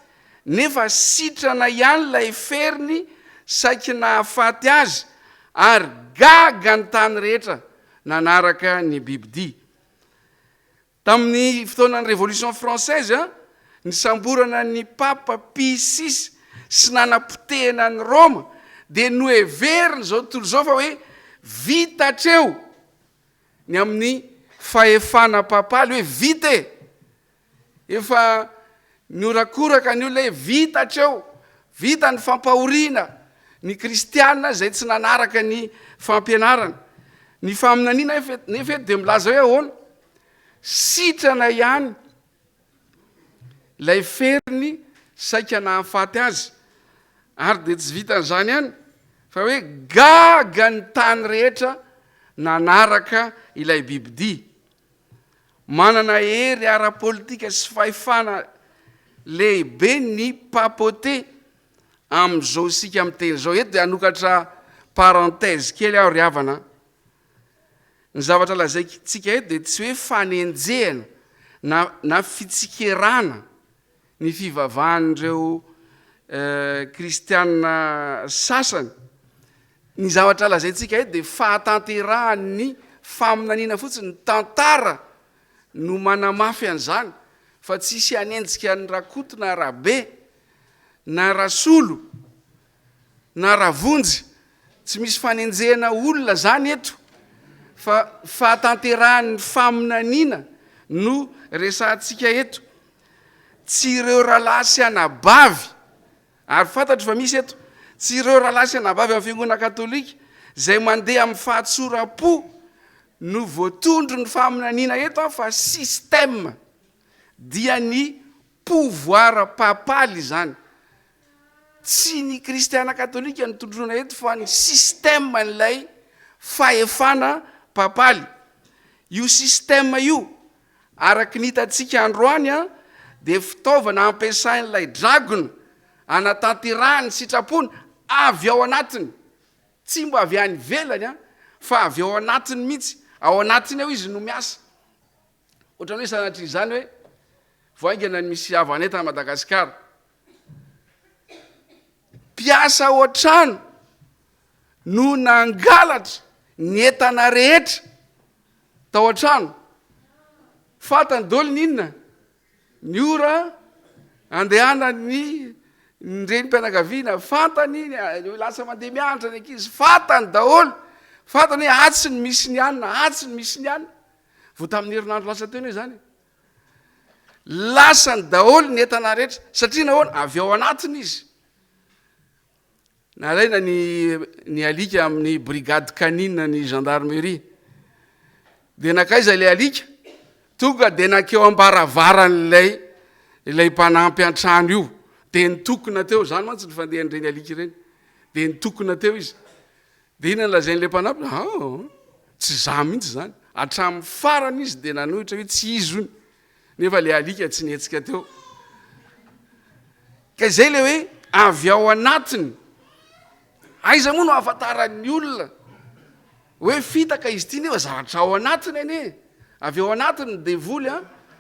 nefa sitrana ihany lay feriny saiky nahafaty azy ary gaga ny tany rehetra nanaraka ny bibidia tamin'ny fotoanan'ny révolution française ny samborana ny papa Pie VI sy nanapotehana ny Roma dia noheveriny zao tontolo zao fa hoe vitatreo ny amin'ny fahefana papaly hoe vita efa niorakoraka ny olona hoe vitatreo, vita ny fampahoriana ny kristianina zay tsy nanaraka ny fampianarana. Ny faminaniana nefa eto dia milaza hoe ahoana? Sitrana ihany lay feriny saika nahafaty azy, ary dia tsy vitan'izany ihany fa hoe gaga ny tany rehetra nanaraka ilay bibidia. Manana hery ara-politika sy fahefana lehibe ny papote amin'izao sika miteny zao eto. Dia anokatra parenthèse kely aho ry havana, ny zavatra lazaitsika eto dia tsy hoe fanenjehana na fitsikerana ny fivavahan'ireo kristianina sasany. Ny zavatra lazaitsika eto dia fahatanterahany faminaniana fotsiny, ny tantara no manamafy an'izany, fa tsisy hanenjika ny rakoto na rabe na rasolo na ravonjy. Tsy misy fanenjehana olona zany eto, fa fahatanterahany faminaniana no resantsika eto. Tsy ireo rahalahy sy anabavy, ary fantatro fa misy eto, tsy ireo rahalahy sy anabavy amin'ny fiangonana katolika zay mandeha amin'ny fahatsoram-po no voatondro ny faminaniana eto, fa système dia ny pouvoir papaly zany. Tsy ny kristiana katolika ny tondrona eto, fa ny système n'ilay fahefana papaly. Io système io araky ny hitantsika androany dia fitaovana ampiasain'ilay dragona anatanterahany sitrapony avy ao anatiny, tsy mba avy any velany fa avy ao anatiny mihitsy. Ao anatiny ao izy no miasa. Ohatrany hoe sanatria izany hoe voaingana ny misy havaneta Madagasikara, mpiasa ao an-trano no nangalatra ny entana rehetra tao an-trano. Fatany daholo ny inona? Ny ora andehana ny renim-pianakaviana, fantany lasa mandeha mianatra ny ankizy, fatany daholo, fatany hoe atsy ny misy ny anina, atsy ny misy ny anina. Vo tamin'ny herinandro lasa teny hoe zany, lasany daholo ny entana rehetra, satria nahoana? Avy ao anatiny izy. Nalaina ny alika amin'ny brigade canine ny gendarmerie, dia nakaiza ilay alika, tonga dia nakeo ambaravarany ilay mpanampy an-trano io, dia nitokona teo. Zany mantsy ny fandehan'ireny alika ireny, dia nitokona teo izy. Dia ina nolazain'ilay mpanampy? Tsy za mihitsy zany. Hatramin'ny farany izy dia nanohitra hoe tsy izony, nefa ilay alika tsy nihetsika teo. Ka izay le hoe avy ao anatiny. Aiza moa no ahafantaran'ny olona hoe fitaka izy ity nefa zavatra ao anatiny ane? Avy ao anatiny devoly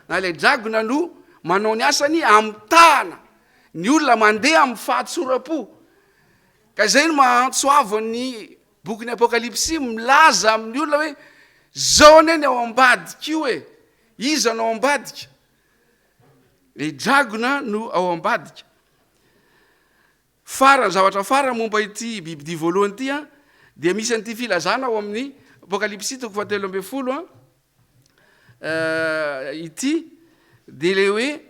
na ilay dragona no manao ny asany amtahana ny olona mandeha amin'ny fahatsoram-po. Ka izay no mahantsoavan'ny bokin'ny Apokalipsy milaza amin'ny olona hoe zao neny ao ambadika io, iza no ao ambadika? Le dragona no ao ambadika. Farany zavatra farany momba ity bibidia voalohany ity dia misy an'ity filazana ao amin'ny Apokalipsy 17 ity, dia le hoe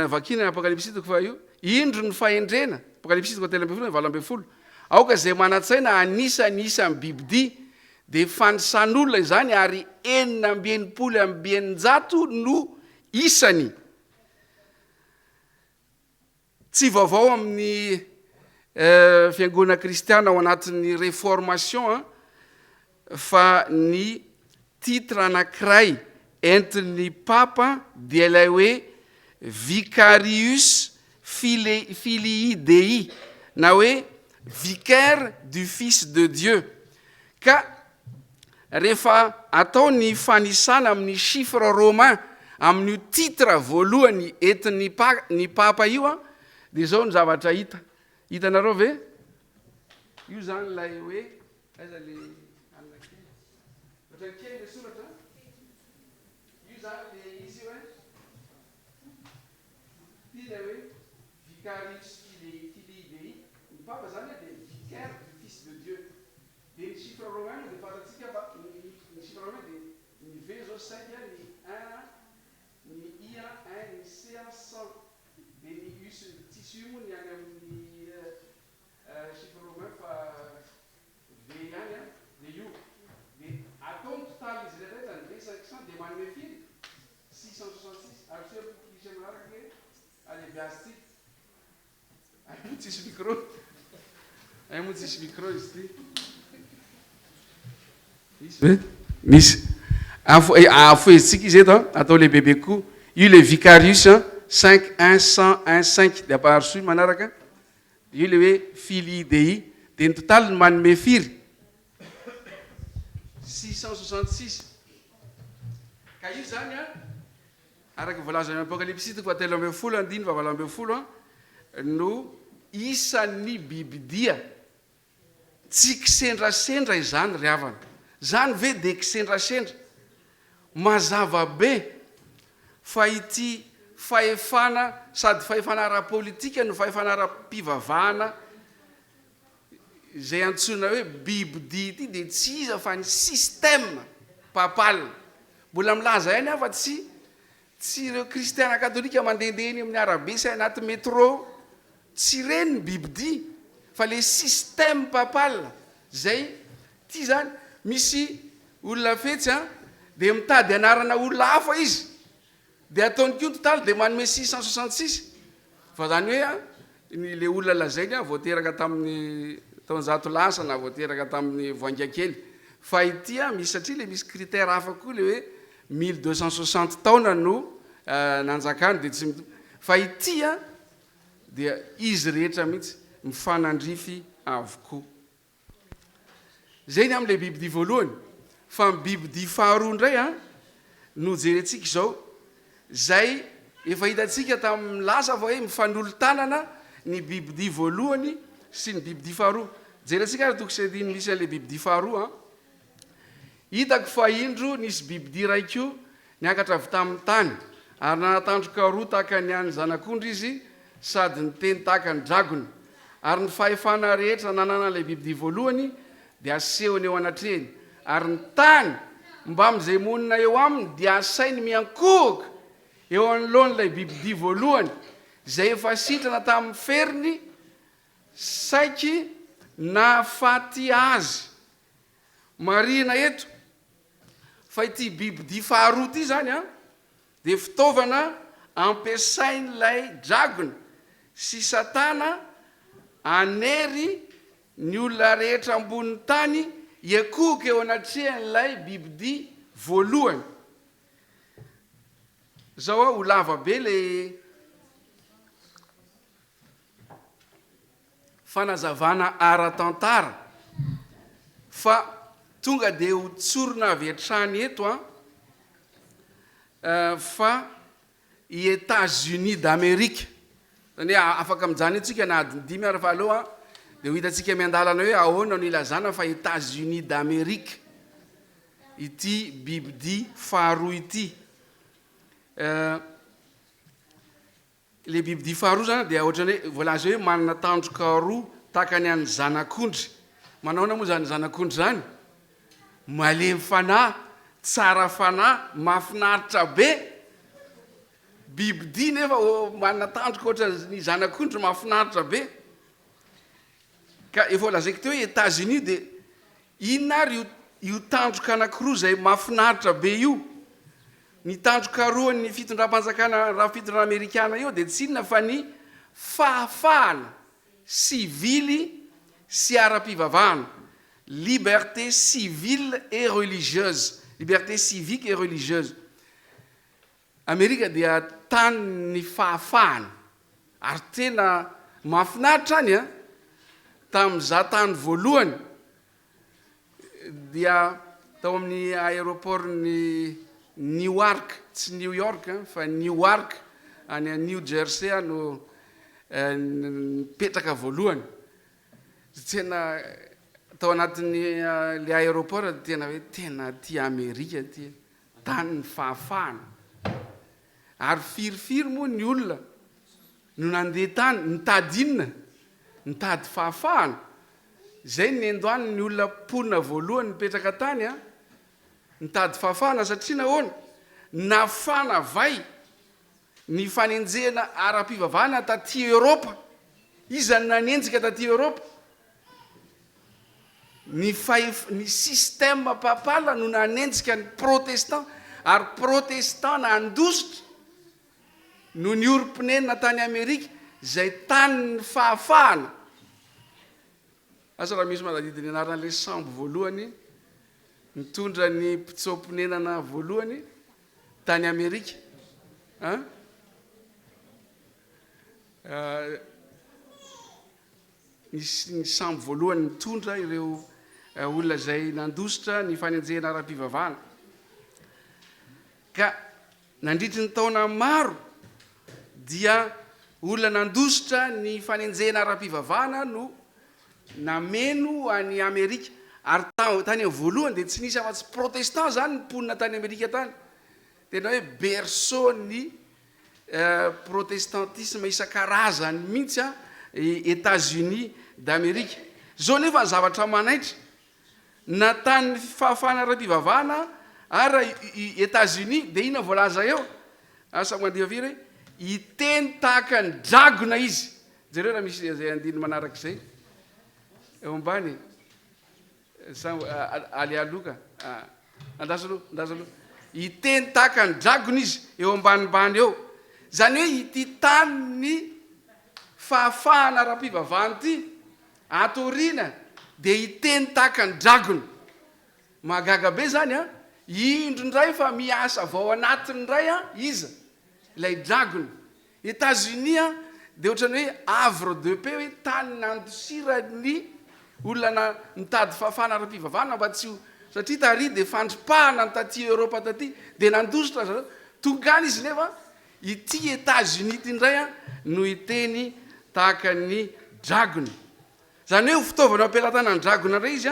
vakina Apokalipsy io, indro ny fahendrena, Apokalipsy 17 aoka zay manatsaina anisany isan'ny bibidia, dia fanisan'olona izany, ary 490 no isany. Tsy vaovao amin'ny fiangonana kristiana ao anatin'ny réformation, fa ny titre anankiray entin'ny papa dia ilay hoe Vicarius Filii Dei, na hoe vicaire du Fils de Dieu. Ka rehefa atao ny fanisana amin'ny chiffre romain amin'ny titre voalohany entin'ny papa io, dia zao ny zavatra hita. Hitanareo ve? Io zany lay hoe aiza le anina kely? Ohatra kely le soratra? Io zany le izy io tia lay hoe Vicarius Filii Papa zany dia vicaire du Fils de Dieu. Dia ny chiffre romain dia fatatsika fa ny chiffre romain dia ny V zao 5, ny 1, ny I, 1, ny C, 100. Dia ny U tsisy U moa ny any amin'ny chiffre romain fa V ihany dia U. Dia atao ny total izy rehetra ny V 500 dia manome firy 666. Ary tsy misy manaraka hoe alebiasy ty moa tsisy micro moa tsisy micro izy ty misy afoezitsika izy eto atao le bebe koa io le vicarius 5 1 100 1 5 dia ampaharosoy manaraka io le hoe fili dei dia ny total ny manome firy 666 ka io zany araka voalaza ny apocalypse fa 3 fa 20 no isan'ny bibidia tsy kisendrasendra izany ry havana zany ve dia kisendrasendra mazava be fa ity fahefana sady fahefana ara-politika no fahefana ara-pivavahana zay antsoina hoe bibidia ity dia tsy iza fa ny système papal mbola milaza ihany afa tsy ireo kristiana katolika mandendeheny amin'ny arabe sy anaty métro tsy reny ny bibidia fa le système papal zay ty zany misy olona fetsy dia mitady anarana olona hafa izy dia ataony kio total dia manome 666 fa zany hoe le olona lazainy voateraka tamin'ny taonjato lasa na voateraka tamin'ny voangakely fa ity misy satria le misy critère hafa koa le hoe 1260 taona no nanjakany dia tsy fa ity dia izy rehetra mihitsy mifanandrify avokoa zay ny amin'le bibidia voalohany fa ny bibidia faharoa indray no jerentsika izao zay efa hitatsika tamin'ny lasa fa hoe mifanolo-tanana ny bibidia voalohany sy ny bibidia faharoa jerentsika ary tokosediny misy an'le bibidia faharoa hitako fa indro nisy bibidia raikio niakatra avy tamin'ny tany ary nanatandroka roa tahaka ny any zanak'ondry izy sady ny teny tahaka ny dragony ary ny fahefana rehetra nanana ilay bibidia voalohany dia asehony eo anatrehany ary ny tany mba amin'izay monina eo aminy dia asainy miankohoka eo anoloan'ilay bibidia voalohany zay efa sitrana tamin'ny feriny saiky na faty azy marina eto fa ity bibidia faharoa ty zany dia fitaovana ampiasain'ilay dragony sy satana anery ny olona rehetra ambonin'ny tany iakohoka eo anatrehan'ilay bibidia voalohany zao ho lava be le fanazavana ara-tantara fa tonga dia ho tsorona avy hatrany eto fa i États-Unis d'Amérique zany hoe afaka mijany antsika na adiny 5 ary fahaloha dia ho hitantsika miandalana hoe ahoana no ilazana fa États-Unis d'Amérique ity bibidia faharoa ity le bibidia faharoa zany dia ohatrany hoe voalaza hoe manana tandroka roa tahaka ny any zanak'ondry manaona moa zany zanak'ondry zany malemy fanahy tsara fanahy mahafinaritra be bibidia nefa manana tandroka ohatra ny zanak'ondry mahafinaritra be ka efa lazaiko teo hoe États-Unis dia inona ary io tandroka anankiroa zay mahafinaritra be io ny tandroka roa ny fitondram-panjakana raha fitondra amerikana io dia tsy inona fa ny fahafahana sivily sy ara-pivavahana liberté civile et religieuse liberté civique et religieuse Amerika dia tany ny fahafahana ary tena mahafinaritra any tamin'iza tany voalohany dia tao amin'ny aéroport ny Newark tsy New York fa Newark any New Jersey no nipetraka voalohany tena tao anatin'ny le aéroport tena hoe tena ty Amerika ty tany ny fahafahana ary firifiry moa ny olona no nandeha tany nitady inona nitady fahafahana zay ny andohany ny olona ponina voalohany mipetraka tany a nitady fahafahana satria nahoana nafana vai ny fanenjehana ara-pivavahana taty Eropa izany nanenjika taty Eropa ny système papala no nanenjika ny protestant ary protestant nandositra no ny orom-pinenina tany Amerika zay tany ny fahafahana asa raha misy manadidiny anarana le sambo voalohany mitondra ny mpitso-pinenana voalohany tany Amerika ny sambo voalohany mitondra ireo olona zay nandositra ny fanenjehana ara-pivavahana ka nandritry ny taona maro dia olona nandositra ny fanenjehana ara-pivavahana no nameno any Amerika ary tany voalohany dia tsy nisy afa-tsy protestant zany ny mponina tany Amerika tany tena hoe berceau ny protestantisme isan-karazany mihitsy États-Unis d'Amérique zao nefa ny zavatra manaitra natany fahafahana ara-pivavahana ary États-Unis dia ina voalaza eo asa mandeha firy iteny tahaka ny dragona izy jereo raha misy zay andiny manaraka zay eo ambany alialoka andazaloha iteny tahaka ny dragona izy eo ambanimbany eo zany hoe ity tany ny fahafahana ara-pivavahana ty atorina dia iteny tahaka ny dragona mahagaga be zany a indrondray fa miasa vao anatiny ndray a iza ilay dragona États-Unis a dia ohatrany hoe havre de paix hoe tany nandosirany olona mitady fahafahana ara-pivavahana mba tsy satria tary dia fandripahana ny taty Eropa taty dia nandositra zareo tongany izy nefa ity États-Unis ty ndray a no iteny tahaka ny dragona zany hoe fitaovana ampelatana ny dragona ndray izy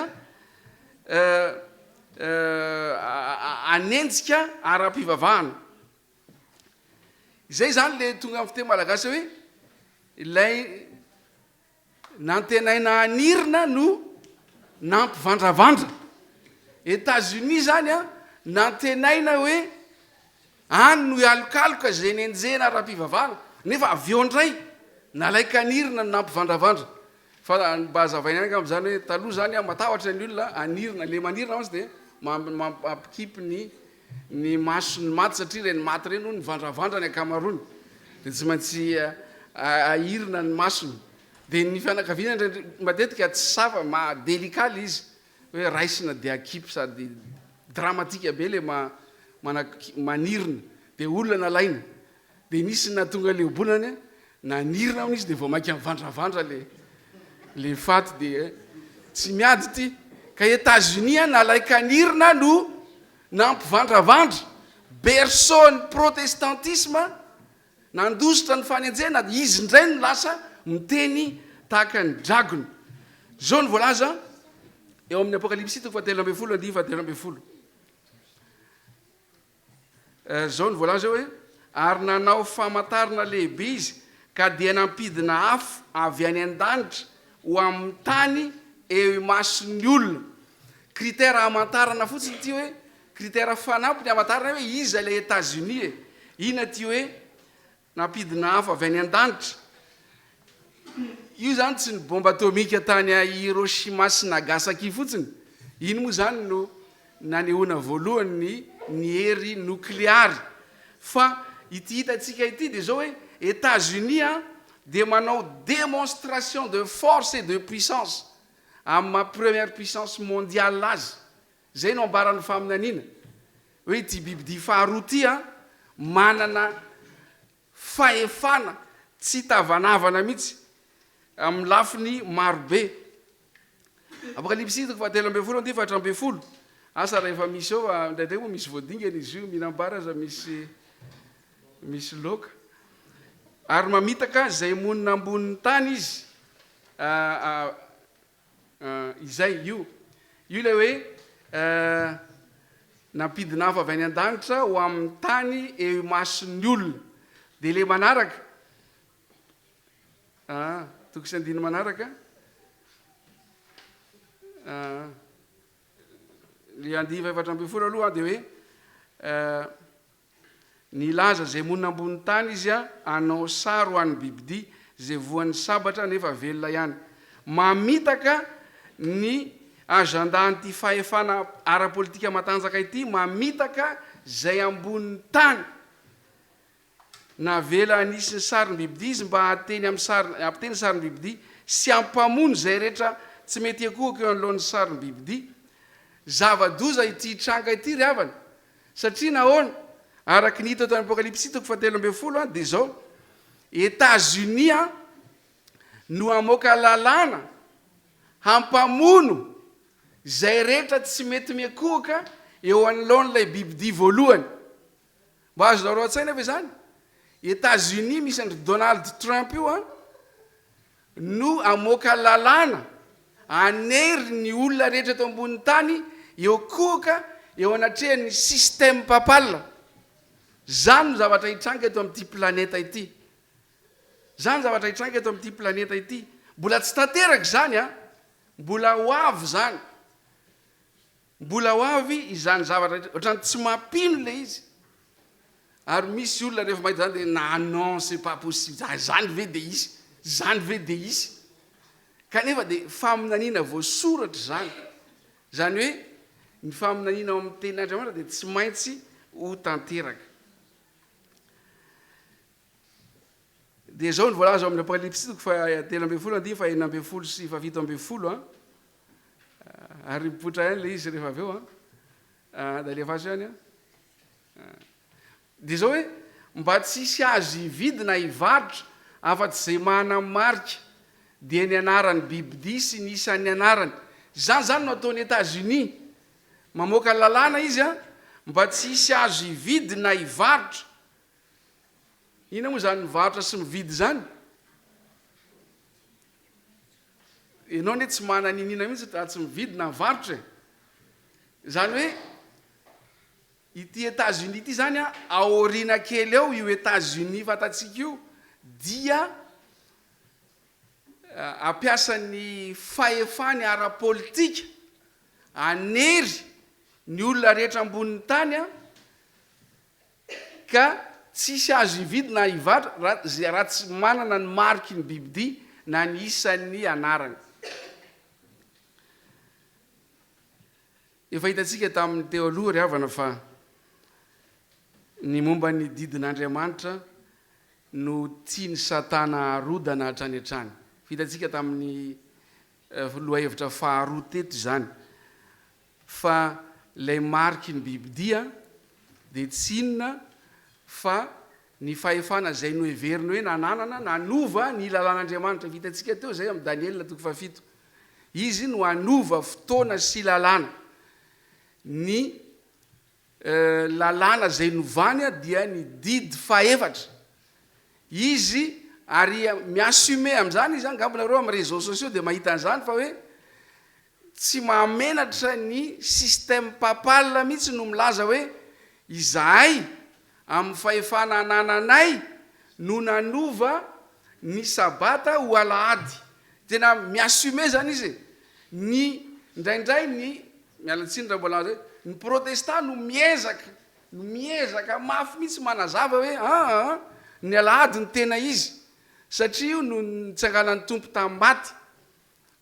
anenjika ara-pivavahana zay zany le tonga amin'ny fiteny malagasy hoe ilay nantenaina anirina no nampivandravandra États-Unis zany a nantenaina hoe any no alokaloka zay nenjehana ara-pivavahana nefa aveo ndray nalaika anirina no nampivandravandra fa mba hazavaina any am'zany hoe taloha zany a matahotra ny olona anirina le manirina mantsy dia mampikipy ny masony maty satria reny maty reny no ny vandravandra ny akamarony dia tsy maintsy ahirina ny masony dia ny fianakaviana matetika tsy safa madelikaly izy hoe raisina dia akipy sady dramatika be le manirina dia olona nalaina dia nisy natonga leobonany nanirina aminy izy dia vao mainka mivandravandra le faty dia tsy miady ty ka États-Unis nalaika anirina no nampivandravandra berceau ny protestantisme nandositra ny fanenjehana izy ndray no lasa miteny tahaka ny dragona zao ny voalaza eo amin'ny apokalipsy 3:10 zao ny voalaza hoe ary nanao famantarana lehibe izy ka dia nampidina afo avy any an-danitra ho amin'ny tany eo mason'ny olona critère hamantarana fotsiny ty hoe critère fanampy ny hamantarana hoe iza le États-Unis ina ty hoe nampidina afo avy any an-danitra io zany tsy ny bomba atomika tany Hiroshima sy Nagasaki fotsiny iny moa zany no nanehoana voalohany ny hery nukleary fa ity hitatsika ity dia zao hoe États-Unis dia manao démonstration de force et de puissance amin'ny première puissance mondiale azy zay no ambaran'ny faminaniana hoe ty bibidia faharoa ty manana fahefana tsy tavanavana mihitsy amin'ny lafiny marobe apokalipsy 3:10 asa rehefa misy eo ndraindray moa misy voadingana izy io minambara aza misy loka ary mamitaka zay monina ambonin'ny tany izy izay io le hoe nampidina afo avy any an-danitra ho amin'ny tany eo mason'ny olona dia le manaraka tokosy andiny manaraka le andiva efatra ambin'ny folo aloha dia hoe nilaza zay monina ambony tany izy a anao sary ho an'ny bibidia zay voan'ny sabatra nefa velona ihany mamitaka ny agenda ty fahefana ara-politika matanjaka ity mamitaka zay ambon'ny tany navela anisy ny sariny bibidia izy mba ateny ampiteny sariny bibidia sy ampamono zay rehetra tsy mety akohako eo an'lohan'ny sariny bibidia zava-doza ity tranga ity ry havana satria nahoana araky ny hita tany apokalipsy toko 17 dia zao États-Unis no amoaka lalàna hampamono zay rehetra tsy mety miakohaka eo an'lohan'ilay bibidia voalohany mba azo nareo an-tsaina ve zany États-Unis misy andry Donald Trump io no amoaka lalàna anery ny olona rehetra eto ambony tany eo kohaka eo anatrehan'ny système papal zany no zavatra hitranga eto amin'ity planeta ity zany zavatra hitranga eto amin'ity planeta ity mbola tsy tanteraky zany mbola ho avy zany mbola ho avy izany zavatra ohatrany tsy mampino le izy ary misy olona rehefa mahita zany dia non c'est pas possible zany ve dia izy zany ve dia izy kanefa dia faminaniana voasoratra zany zany hoe ny faminaniana ao amin'ny tenin'Andriamanitra dia tsy maintsy ho tanteraka dia zao ny voalaza amin'ny apokalipsy toko 3 fa 9 sy 17 ary mipotra ihany le izy rehefa avy eo da lefaso ihany dia zao hoe mba tsisy azo hividy na hivarotra afa-tsy zay manamarika dia ny anarany bibidia sy ny isan'ny anarany zany no ataony États-Unis mamoaka lalàna izy mba tsisy azo hividy na hivarotra ina moa zany mivarotra sy mividy zany ianao ne tsy mananinina mihitsy raha tsy mividy na mivarotra zany hoe ity États-Unis ity zany aorina kely eo io États-Unis fatatsika io dia ampiasan'ny fahefany ara-politika anery ny olona rehetra ambonin'ny tany ka tsisy azo hividy na hivarotra raha tsy manana ny mariky ny bibidia na ny isan'ny anarany efa hitatsika tamin'ny teo aloha ry havana fa ny momba ny didin'Andriamanitra no tiany Satana harodana hatrany hatrany fitatsika tamin'ny lohahevitra faharoa teto zany fa lay mariky ny bibidia dia tsy inona fa ny fahefana zay no heveriny hoe nananana nanova ny lalàn'Andriamanitra fitatsika teo zay amin'ny Daniel toko 7 izy no anova fotoana sy lalàna ny lalàna zay novany dia ny didy fahefatra izy ary miassume amin'izany izy angambonareo amin'ny réseaux sociaux dia mahita an'izany fa hoe tsy mahamenatra ny système papal mihitsy no milaza hoe izahay amin'ny fahefana anananay no nanova ny sabata ho alahady tena miassume zany izy ny indraindray ny mialatsiny raha mbola zay ny protestant no miezaka mafy mihitsy manazava hoe ny alahady ny tena izy satria io no nitsanganan'ny tompo tamin'ny-baty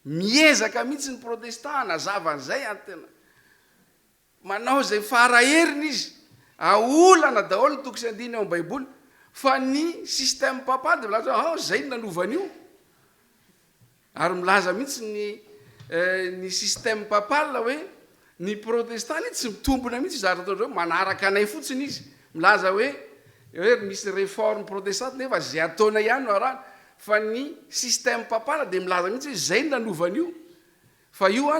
miezaka mihitsy ny protestant anazava an'izay tena manao zay faraheriny izy aolana daholo ny toko sy andiny ao am-baiboly fa ny système papal dia milaza zay no nanovan'io ary milaza mihitsy ny système papal hoe ny protestant tsy mitombona mihitsy zatra ataondreo manaraka anay fotsiny izy milaza hoe misy réforme protestante nefa zay ataona ihany no arahana fa ny système papal dia milaza mihitsy hoe zay no nanovan'io fa io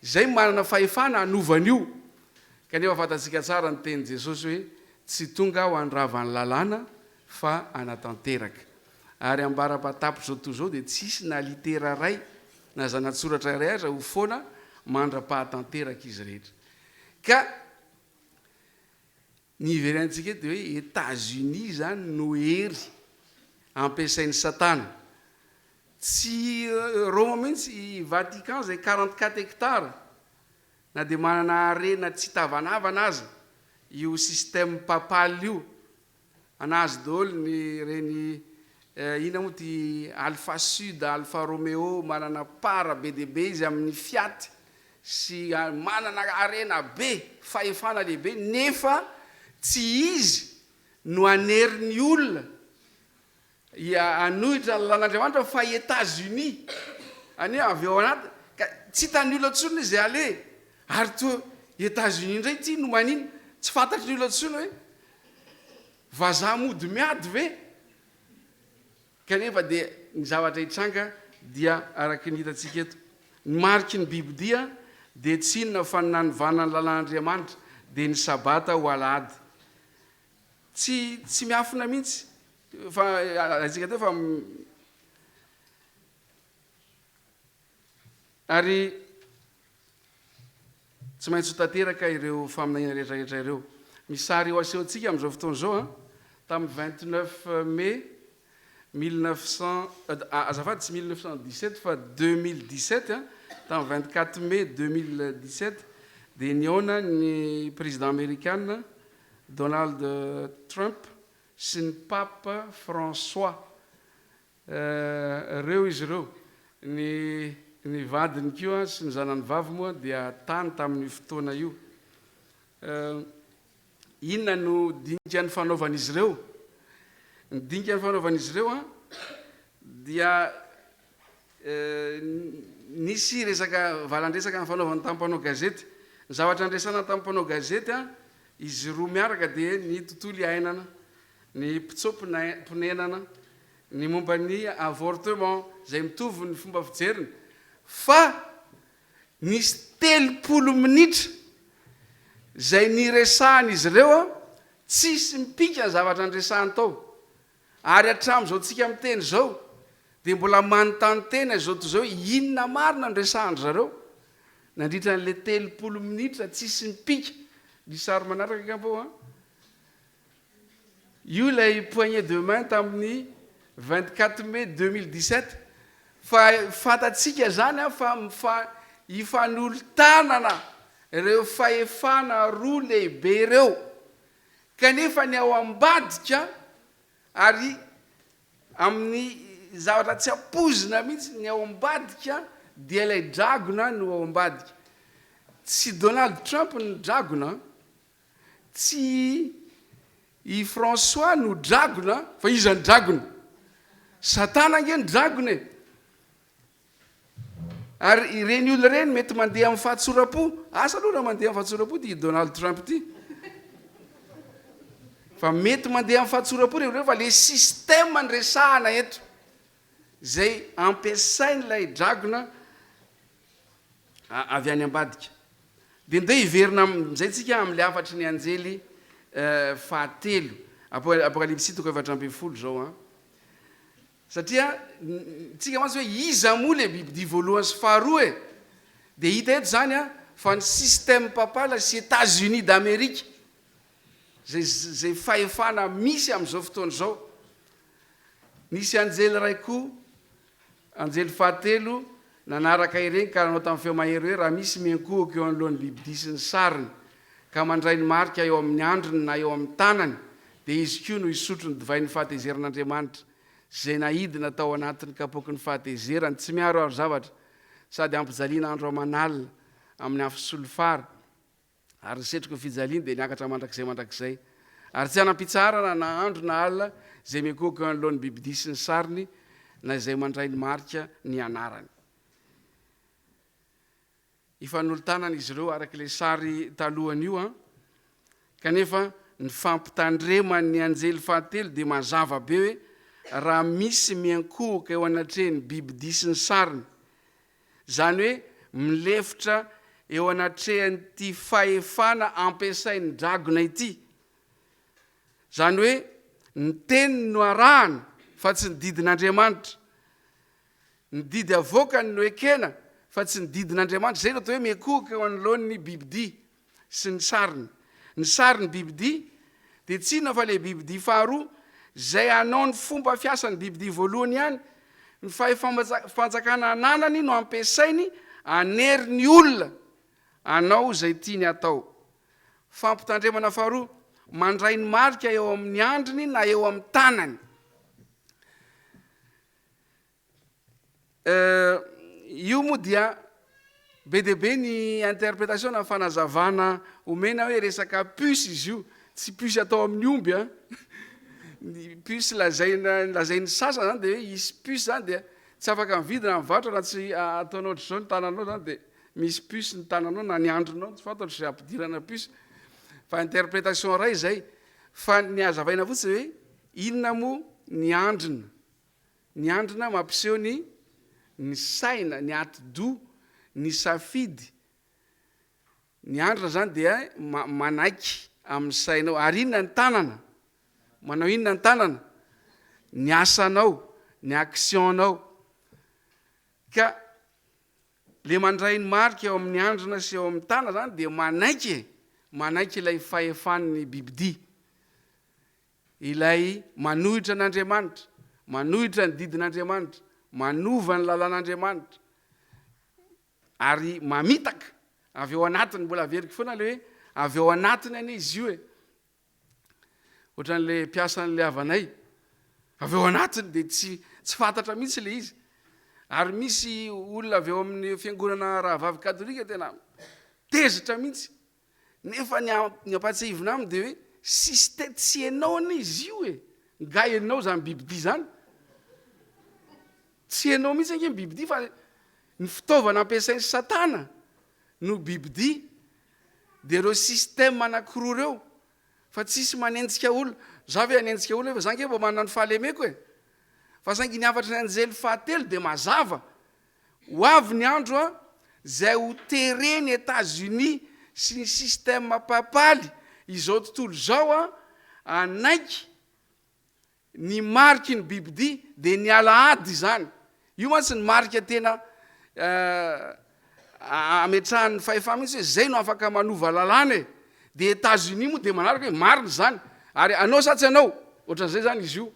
zay manana fahefana hanovan'io kanefa fatatsika tsara ny teny Jesosy hoe tsy tonga aho andravany lalàna fa anatanteraka ary ambara-patapitra zao to zao dia tsisy na litera ray na zanatsoratra ray aza ho foana mandra-pahatanteraka izy rehetra ka ny iverantsika dia hoe États-Unis zany no hery ampiasain'ny Satana tsy Roma mihitsy Vatican zay 44 hectare na dia manana arena tsy tavanavana azy io système papaly io anazy daholo ny reny ina moa ty Alpha Sud Alpha Romeo manana para be dia be izy amin'ny Fiat sy manana arena be fahefana lehibe nefa tsy izy no anerin'ny olona anohitra lan'Andriamanitra fa États-Unis any avy ao anaty ka tsy hitan'ny olona ntsony izay ale ary toa États-Unis indray ty no manino tsy fantatry ny olona ntsony hoe vazaha mody miady ve kanefa dia ny zavatra hitranga dia araky ny hitantsika eto ny mariky ny bibidia dia tsy inona fa nanovanany lalàn'Andriamanitra dia ny sabata ho alahady tsy miafina mihitsy fa atsika teo fa ary tsy maintsy ho tanteraka ireo faminahina rehetrarehetra ireo misary eo asehontsika amin'izao fotoana izao tamin'ny 29 mai 1900 azafady tsy 1917 fa 2017 tamin'ny 24 mai 2017 dia niona ny président américain Donald Trump sy ny pape François reo izy ireo ny vadiny kio sy ny zanany vavy moa dia tany tamin'ny fotoana io inona no dinika ny fanaovan'izy ireo ny dinika ny fanaovan'izy ireo dia nisy resaka valandresaka ny fanaovany tamin'ny mpanao gazety ny zavatra andresana tamin'ny mpanao gazety izy roa miaraka dia ny tontolo iainana ny mpitsopinenana ny momba ny avortement zay mitovy ny fomba fijeriny fa nisy 3 minitra zay niresahany izy ireo tsisy mipika ny zavatra andresahany tao ary hatramin'izao tsika miteny zao dia mbola manontany tena zao to zao inona marina andresahany zareo nandritra n'le 3 minitra tsisy mipika ny sary manaraka kampo io lay poignée de main tamin'ny 24 mai 2017 fa fantatsika zany fa ifan'olo-tanana ireo fahefana roa lehibe ireo kanefa ny ao ambadika ary amin'ny zavatra tsy apozina mihitsy ny ao ambadika dia ilay dragona no ao ambadika tsy Donald Trump no dragona tsy i François no dragona fa izy ny dragona satana nge ny dragona ary ireny olona ireny mety mandeha amin'ny fahatsoram-po asa aloha raha mandeha amin'ny fahatsoram-po ty Donald Trump ty fa mety mandeha amin'ny fahatsoram-po reo fa le système nresahana eto zay ampiasain'ilay dragona avy any ambadika dia ndeha hiverina zay tsika amin'le afatry ny anjely fahatelo apokalypsy 7:12 zao satria tsika mantsy hoe iza moa le bibidia voalohany sy faharoa dia hita eto zany fa ny système papala sy États-Unis d'Amérique zay fahefana misy amin'izao fotoana zao nisy anjely raiko anjely fahatelo nanaraka ireny karaha anao tamin'ny feo mahery hoe raha misy miankohaka eo anolohan'ny bibidia sy ny sariny ka mandray ny marika eo amin'ny androny na eo amin'ny tanany dia izy koa no isotro ny divain'ny fahatezeran'Andriamanitra zay nahidina tao anatin'ny kapoky ny fahatezerany tsy miaro ary zavatra sady ampijaliana andro amanalina amin'ny afisolofary ary nisetroko ny fijaliana dia niakatra mandrakizay ary tsy hanampitsarana na andro na alina zay miankohaka eo anolohan'ny bibidia sy ny sariny na izay mandray ny marika ny anarany ifan'olo-tanana izy ireo araka ilay sary talohany io kanefa ny fampitandreman'ny anjely fahatelo dia mazava be hoe raha misy miankohaka eo anatrehny bibidia sy ny sariny zany hoe milefitra eo anatrehan'ity fahefana ampiasain'ny dragona ity zany hoe ny teniny no arahany fa tsy ny didin'Andriamanitra ny didy avoakany no ekena fa tsy ny didin'Andriamanitra zay no atao hoe miankohaka eo anolohan'ny bibidia sy ny sariny bibidia dia tsy inona fa le bibidia faharoa zay anao ny fomba fiasan'ny bibidia voalohany ihany ny fahefanjakana ananany no ampiasainy anery ny olona anao zay tiany atao. Fampitandremana faharoa, mandray ny marika eo amin'ny andriny na eo amin'ny tanany. Io moa dia be deaibe ny interprétation na fanazavana omena hoe resaka puce izy io, tsy puce atao amin'ny omby a. Ny puce lazainy sasa zany de hoe isy puce zany de tsy afaka mividina mivarotra raha tsy ataonao ohatr' zao ny tananao zany de misy puce ny tananao na ny andronao tsy fantatro zay ampidirana puce. Fa interprétation ray zay, fa ny azavaina fotsiny hoe inona moa ny andrina. Ny andrina mampiseho ny saina, ny ati-do, ny safidy. Ny andrina zany dia manaiky amin'ny sainao. Ary inona ny tanana? Manao inona ny tanana? Ny asanao, ny actionnao. Ka le mandray ny marika eo amin'ny andrina sy eo amin'ny tanana zany dia manaiky ilay fahefan'ny bibidia, ilay manohitra an'Andriamanitra, manohitra ny didin'Andriamanitra, manova ny lalàn'Andriamanitra, ary mamitaka avy eo anatiny. Mbola averiky foana le hoe avy eo anatiny anie izy io e. Ohatran'le mpiasan'le havanay, avy eo anatiny de tsy fantatra mihitsy le izy. Ary misy olona avy eo amin'ny fiangonana rahavavy katolika tena tezitra mihitsy. Nefa ny ampatsahivina aminy de hoe tsy enao anie izy io e. Nga enao zany bibidia zany. Tsy enao mihitsy ange bibidia fa ny fitaovana ampiasain'ny Satana no bibidia. De ireo système anankiroa reo fa tsisy manenjika olona. Za ve anenjika olona fa za nge mbo manana ny fahalemeko e. Fa saingy ny afatry ny anjely fahatelo de mazava. Ho avy ny andro a zay ho tereny États-Unis sy ny système papaly izao tontolo zao a anaiky ny mariky ny bibidia de ny alahady zany. Io mantsy ny marika tena ametrahan'ny fahefa mihitsy hoe zay no afaka manova lalàna e. De États-Unis moa de manaraka hoe marina zany. Ary anao sa tsy anao? Ohatran'izay zany izy io.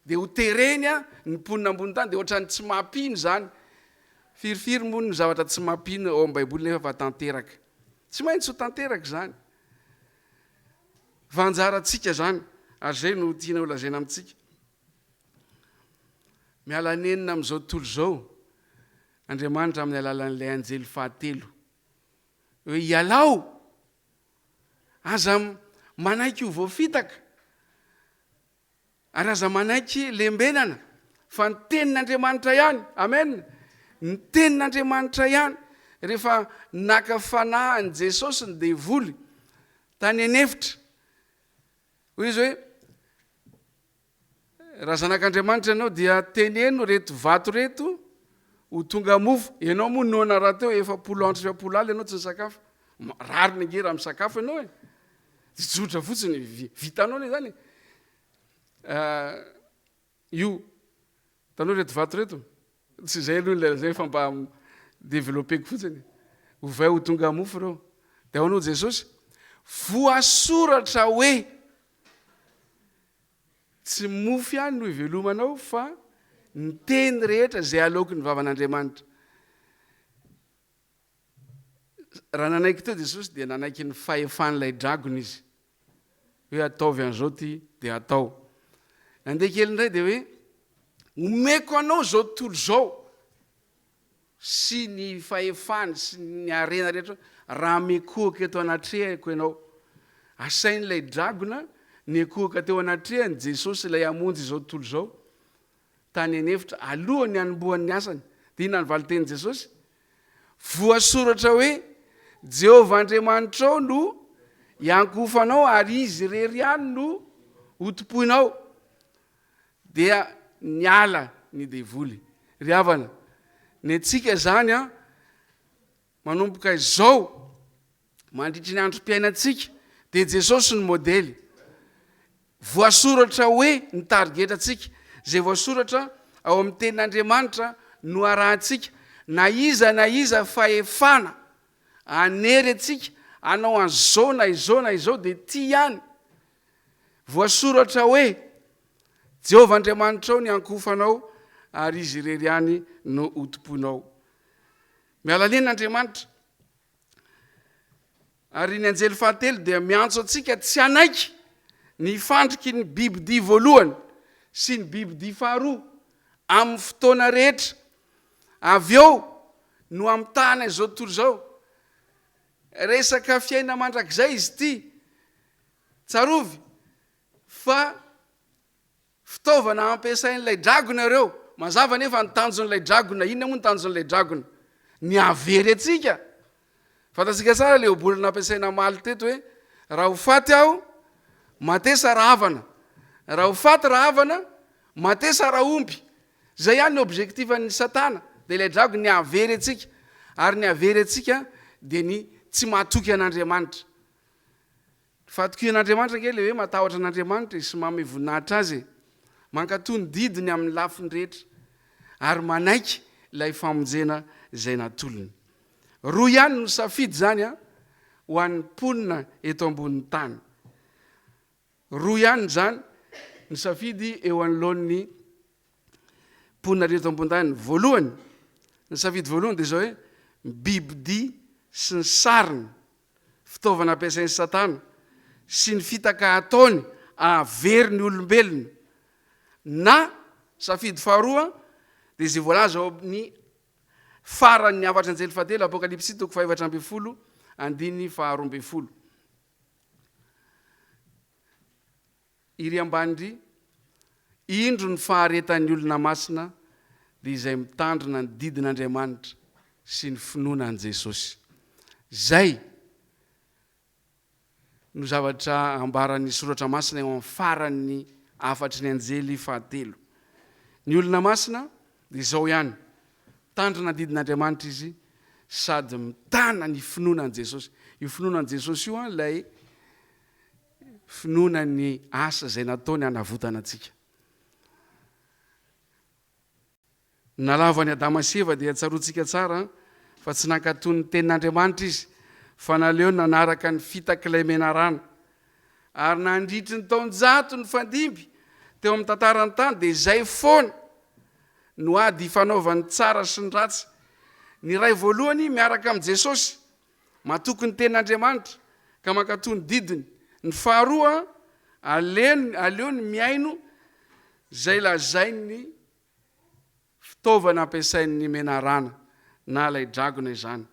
De ho tereny a ny mponina ambony tany de ohatran'ny tsy mampino zany. Firifiry moa ny zavatra tsy mampino ao amin'ny baiboly nefa fa tanteraka. Tsy maintsy ho tanteraka zany. Vanjaratsika zany, ary zay no tiana ho lazaina amintsika. Miala nenina amin'izao tontolo zao, Andriamanitra amin'ny alalan'ilay anjely fahatelo hoe ialao, aza manaiky ho voafitaka, ary aza manaiky lembenana, fa ny tenin'Andriamanitra ihany. Amen. Ny tenin'Andriamanitra ihany. Rehefa naka fanahy ny Jesosy ny devoly tany anefitra, hoy izy hoe raha zanak'Andriamanitra ianao dia teneno reto vato reto ho tonga mofo. Ianao moa noana raha teo 700 andro 700 alina ianao tsy nisakafo. Rariny nge raha misakafo ianao e. Jotra fotsiny vitanao le zany. Io tanao reto vato reto, tsy zay aloha le zay fa mba développeko fotsiny. Ovay ho tonga mofo reo. De ao anao Jesosy, voasoratra hoe tsy mofo ihany no ivelomanao fa ny teny rehetra zay aloky ny vavan'Andriamanitra. Raha nanaiky teo Jesosy dia nanaiky ny fahefan'ilay dragona izy. Hoe ataovy an'izao ty de atao. Nandeha kely indray de hoe omeko anao zao tontolo zao sy ny fahefany sy ny arena rehetra raha mekohaka eto anatrehako ianao. Asain'ilay dragona nekohaka teo anatrehany Jesosy ilay amonjy izao tontolo zao tany anefitra alohany anombohan'ny asany. De inona ny valiteny Jesosy? Voasoratra hoe Jehovah Andriamanitrao no iankofanao ary izy rery ihany no hotompoinao. Dia niala ny devoly. Ry havana, ny antsika zany a manomboka izao mandritry ny androm-piainantsika de Jesosy ny modely. Voasoratra hoe ny tarigetratsika, zay voasoratra ao amin'ny tenin'Andriamanitra no arahantsika. Na iza fahefana anery atsika anao an'izao na izao de ty ihany. Voasoratra hoe Jehovah Andriamanitrao ny ankofanao ary izy irery any no otomponao. Miala len'Andriamanitra. Ary ny anjely fahatelo dia miantso atsika tsy hanaiky ny fandriky ny bibidia voalohany sy ny bibidia faharoa amin'ny fotoana rehetra. Avy eo no amitahana izao tontolo izao. Resaka fiaina mandrakizay izy ity. Tsarovy fa fitaovana ampiasain'ilay dragona ireo. Mazava nefa ny tanjon'ilay dragona. Inona moa ny tanjon'ilay dragona? Ny avery atsika. Fantatsika tsara le obolana ampiasaina maly teto hoe raha ho faty aho, matesa rahavana. Raha ho faty rahavana, matesa rahaompy. Zay ihany ny objectifan'ny Satana. Dia ilay dragona ny avery atsika. Ary ny avery atsika dia ny tsy mahatoky an'Andriamanitra. Fahatokian'Andriamanitra ke le hoe matahotra an'Andriamanitra sy manome voninahitra azy. Mankatoa ny didiny amin'ny lafiny rehetra. Ary manaiky ilay famonjena izay natolony. Roa ihany no safidy zany ho an'ny mponina eto ambonin'ny tany. Roa ihany zany ny safidy eo anoloan'ny mponina reto ambonin'ny tany. Voalohany, ny safidy voalohany dia zao hoe bibidia sy ny sariny, fitaovana ampiasain'ny Satana sy ny fitaka ataony avery ny olombelona. Na safidy faharoa dia izay voalaza ao amin'ny faran'ny afatry anjely fahatelo, Apokalipsy 4:12, andiny 12. Iry ambandry, indro ny faharetan'ny olona masina dia izay mitandrina ny didin'Andriamanitra sy ny finoana an' Jesosy. Zay no zavatra ambaran'ny soratra masina eo amin'ny faran'ny afatry ny anjely fahatelo. Ny olona masina dia izao ihany. Tandrina didin'Andriamanitra izy sady mitana ny finoana an' Jesosy. Io finoana an' Jesosy io ilay finoana ny asa izay nataony hanavotana antsika. Nalavany Adama sy Eva dia tsaroantsika tsara fa tsy nankatoy ny tenin'Andriamanitra izy fa naleo nanaraka ny fitak'ilay menarana. Ary nandritry ny taon-jato ny fandimby teo amin'ny tantarany tany dia izay foana no ady hifanaovany tsara sy ny ratsy. Ny ray voalohany miaraka amin'i Jesosy, matoky ny tenin'Andriamanitra ka mankatoy ny didiny. Ny faharoa aleo ny miaino izay lazainy fitaovana ampiasain'ny menarana na ilay dragona izany.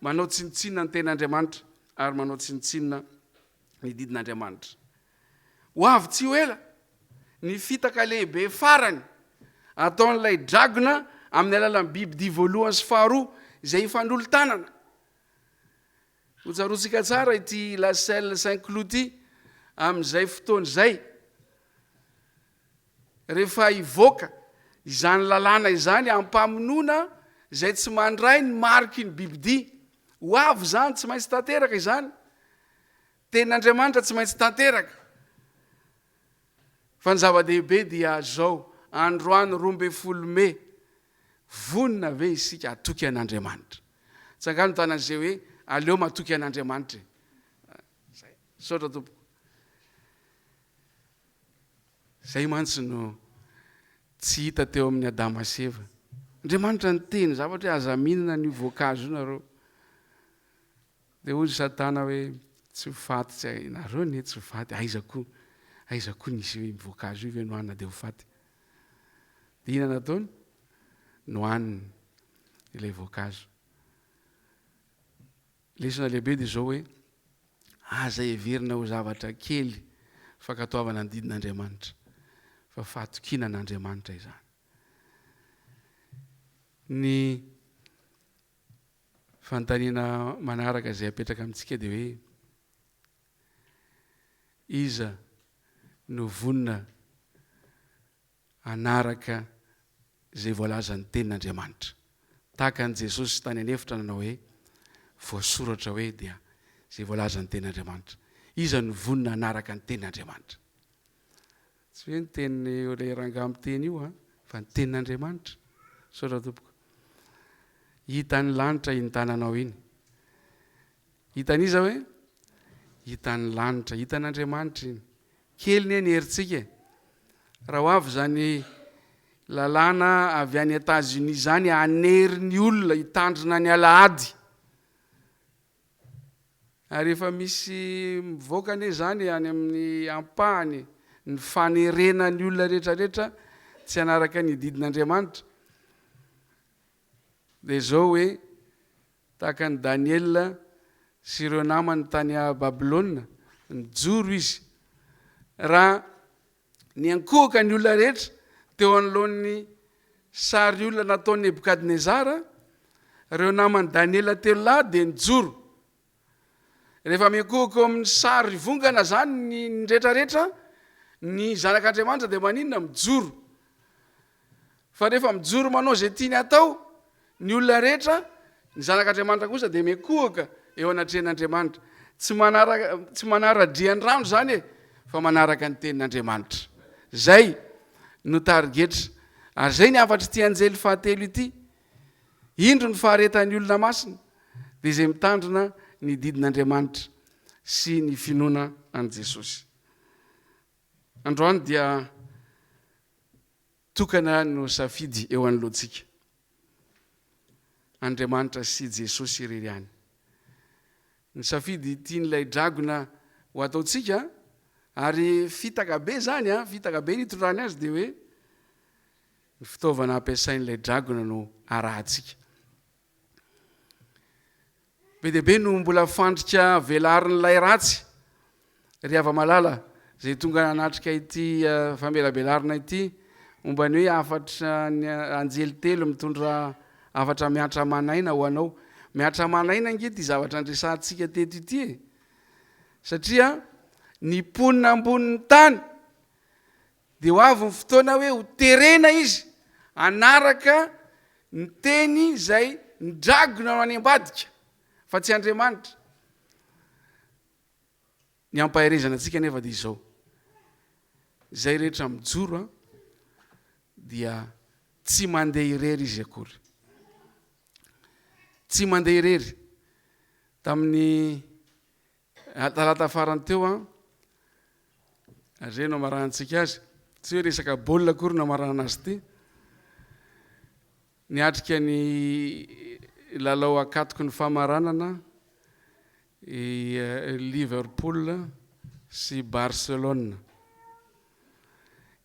Manao tsinitsinina ny tenin'Andriamanitra ary manao tsinitsinina ny didin'Andriamanitra. Ho avy tsy ho ela ny fitaka lehibe farany ataon'ilay dragona amin'ny alalan'ny bibidia voalohany sy faharoa izay hifanolo-tanana. Hotsaroantsika tsara ity La Selle Saint-Cloud ity amin'izay fotoana izay. Rehefa hivoaka izany lalàna izany ampamonoana izay tsy mandray ny mariky ny bibidia. Ho avy zany tsy maintsy tanteraka izany. Tenin'Andriamanitra tsy maintsy tanteraka. Fa ny zava-dehibe dia zao, androany 12 Mey, vonina ve isika atoky an'Andriamanitra. Tsangano tanan'izay hoe aleo matoky an'Andriamanitra. Saotra tompoko. Zay mantsy no tsy hita teo amin'ny Adama sy Eva. Andriamanitra ny teny zavatra hoe aza mihinana ny voankazo io nareo. Dia hoy Satana hoe tsy ho faty, tsy nareo ny tsy ho faty. Aiza koa nisy hoe voankazo io ve nohanina dia ho faty. Dia inona nataony? Nohaniny ilay voankazo. Lesona lehibe dia zao hoe aza heverina ho zavatra kely fankatoavana ny didin'Andriamanitra fa fahatokiana an'Andriamanitra izany. Ny fanontaniana manaraka izay apetraka amintsika dia hoe iza no vonina anaraka izay voalaza ny tenin'Andriamanitra. Tahaka an'i Jesosy tany anefitra nanao hoe voasoratra hoe dia izay voalaza ny tenin'Andriamanitra. Iza no vonina anaraka ny tenin'Andriamanitra. Tsy hoe ny teny ilay rangahy miteny io fa ny tenin'Andriamanitra. Saotra tompoko. Hitan'ny lanitra iny tananao iny. Hitan'iza hoe? Hitan'ny lanitra, hitan'Andriamanitra iny. Kely ny herintsika. Raha ho avy zany lalàna avy any États-Unis zany anery ny olona hitandrina ny alahady ary efa misy mivoaka ane zany any amin'ny ampahany ny fanerena ny olona rehetrarehetra tsy anaraka ny didin'Andriamanitra dia zao hoe tahaka ny Daniel sy ireo namany tany Babilôna nijoro izy raha ny ankohaka ny olona rehetra teo anoloan'ny sary olona nataon'ny Nebukadnezara ireo namany Daniel telo lahy dia nijoro rehefa miankohaka amin'ny sary vongana zany ny rehetrarehetra ny zanak'Andriamanitra dia maninona mijoro fa rehefa mijoro manao zay tiany atao ny olona rehetra ny zanak'Andriamanitra kosa dia miankohaka eo anatrehan'Andriamanitra tsy manara-driany rano zany e fa manaraka ny tenin'Andriamanitra zay no tarigetra ary zay ny afatry ty anjely fahatelo ity indro ny faharetan'ny olona masina dia izay mitandrina ny didin'Andriamanitra sy ny finoana an' Jesosy. Androany dia tokana no safidy eo anoloantsika Andriamanitra sy Jesosy irery any. Ny safidy tian'ilay dragona ho ataotsika ary fitaka be zany fitaka be nitondrany azy dia hoe ny fitaovana ampiasain'ilay dragona no arahantsika. Be dia be no mbola fandrika velarin'ilay ratsy ry hava-malala zay tonga nanatrika ity famelabelarina ity momba ny hoe afatra ny anjely telo mitondra afatra miatra manaina ho anao. Miatra manaina nge ty zavatra andresantsika teto ity e satria ny ponina ambonin'ny tany dia ho avy ny fotoana hoe ho terena izy anaraka ny teny zay nidragona no any ambadika fa tsy Andriamanitra. Ny ampaherezana antsika nefa dia izao zay rehetra mijoro dia tsy mandeha irery izy akory, tsy mandeha irery. Tamin'ny talata farany teo reno amarahantsika azy tsy hoe resaka baolina akory no amarahana azy ty niatrika ny lalao akatoko ny famaranana Liverpool sy Barcelone.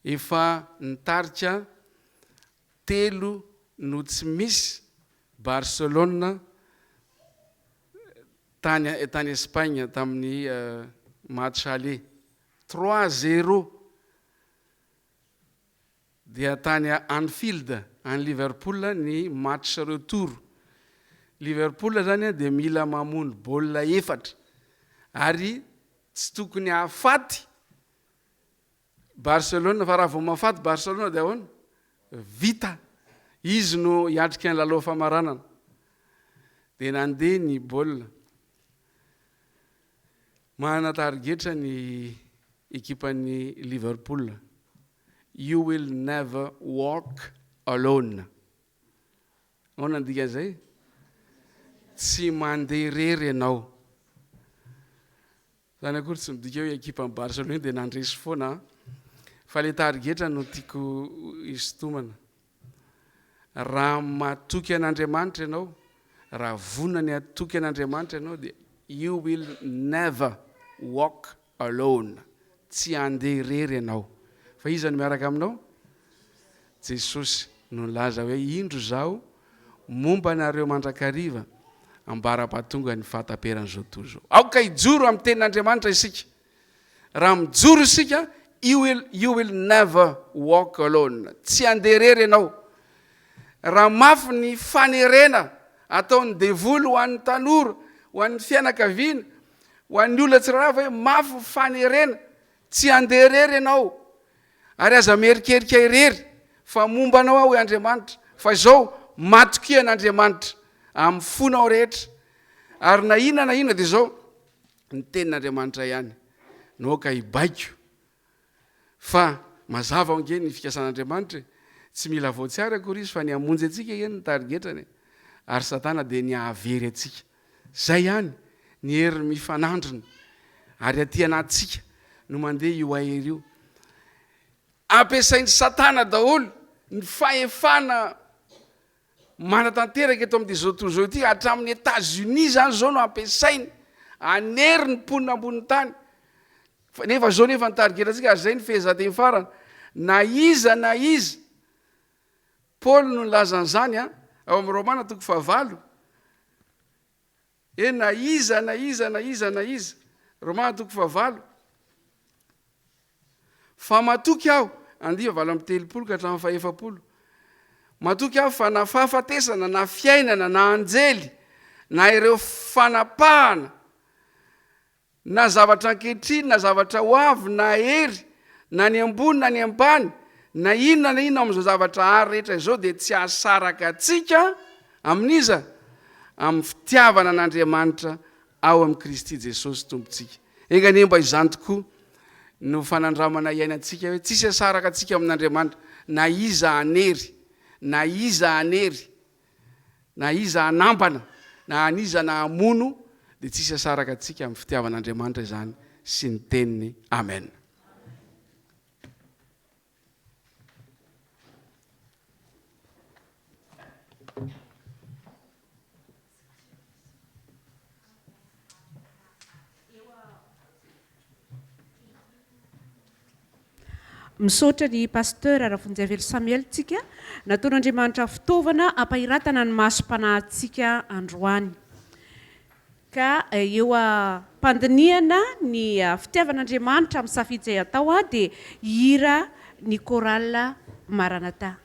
Efa nitarika 3 no tsy misy Barcelone tany Espagne tamin'ny match aller 3-0 dia tany Anfield any Liverpool ny match retour. Liverpool zany dia mila mamono baolina 4 ary tsy tokony hahafaty Barcelone fa raha vao mahafaty Barcelone dia ahoana vita izy no hiatrika ny lalao famaranana dia nandeha ny baolina. Manana tarigetra ny ekipan'ny Liverpool, you will never walk alone. Ahoana ny dikan'izay? Tsy mandeha irery ianao. Zany akory tsy midika hoe ekipan'ny Barcelone dia nandresy foana fa le tarigetra no tiako isintomana. Raha matoky an'Andriamanitra ianao, raha vonany atoky an'Andriamanitra ianao dia you will never walk alone. Tsy andeha irery ianao fa iza no miaraka aminao? Jesosy no nilaza hoe indro zaho momba nareo mandrakariva ambara-pahatonga ny fahataperan'izao toy izao. Aoka hijoro amin'ny tenin'Andriamanitra isika. Raha mijoro isika you will never walk alone. Tsy andeha irery ianao. Raha mafy ny fanerena ataon'ny devoly ho an'ny tanora, ho an'ny fianakaviana, ho an'ny olona tsirairay hoe mafy fanerena, tsy andeha irery ianao. Ary aza merikerika irery fa momba anao aho Andriamanitra, fa izao matoky an'Andriamanitra amin'ny fonao rehetra. Ary na inona dia izao ny tenin'Andriamanitra ihany no ka hibaiko. Fa mazava onge ny fikasan'Andriamanitra tsy mila voatsiary akory izy fa ny hamonjy antsika ihany ny tarigetrany ary Satana dia ny hahavery antsika. Zay ihany ny hery mifanandrina ary aty anatsika no mandeha io ahery io. Ampiasain'ny Satana daholo ny fahefana manatanteraka eto amin'ity zao tontolo zao ity hatramin'ny États-Unis zany zao no ampiasainy anery ny mponina amboniny tany nefa zao nefa nytarikeratsika zay ny fehezanteny farana na iza Paul no nilazan'izany ao amin'ny Romana 9 na iza Romana 9 fa matoky aho 9:30 ka hatramin'ny 7 matoky aho fa na fahafatesana na fiainana na anjely na ireo fanapahana na zavatra ankehitriny na zavatra ho avy na hery na ny ambony na ny ambany na inona amin'izao zavatra hary rehetra izao dia tsy hasaraka atsika amin'iza amin'ny fitiavana an'Andriamanitra ao amin'ny Kristy Jesosy tompontsika. Engany mba izany tokoa no fanandramana iainantsika hoe tsisy hasaraka atsika amin'Andriamanitra na iza anery na iza anambana na aniza na amono dia tsisy hasaraka atsika amin'ny fitiavan'Andriamanitra izany sy ny teniny. Amen. Misaotra ny pasteur Rafonjavely Samuel tsika nataon'Andriamanitra fitaovana ampahiratana ny masom-panahintsika androany ka eo ampandiniana ny fitiavan'Andriamanitra amin'ny safidy izay atao dia hira ny chorale Maranatha.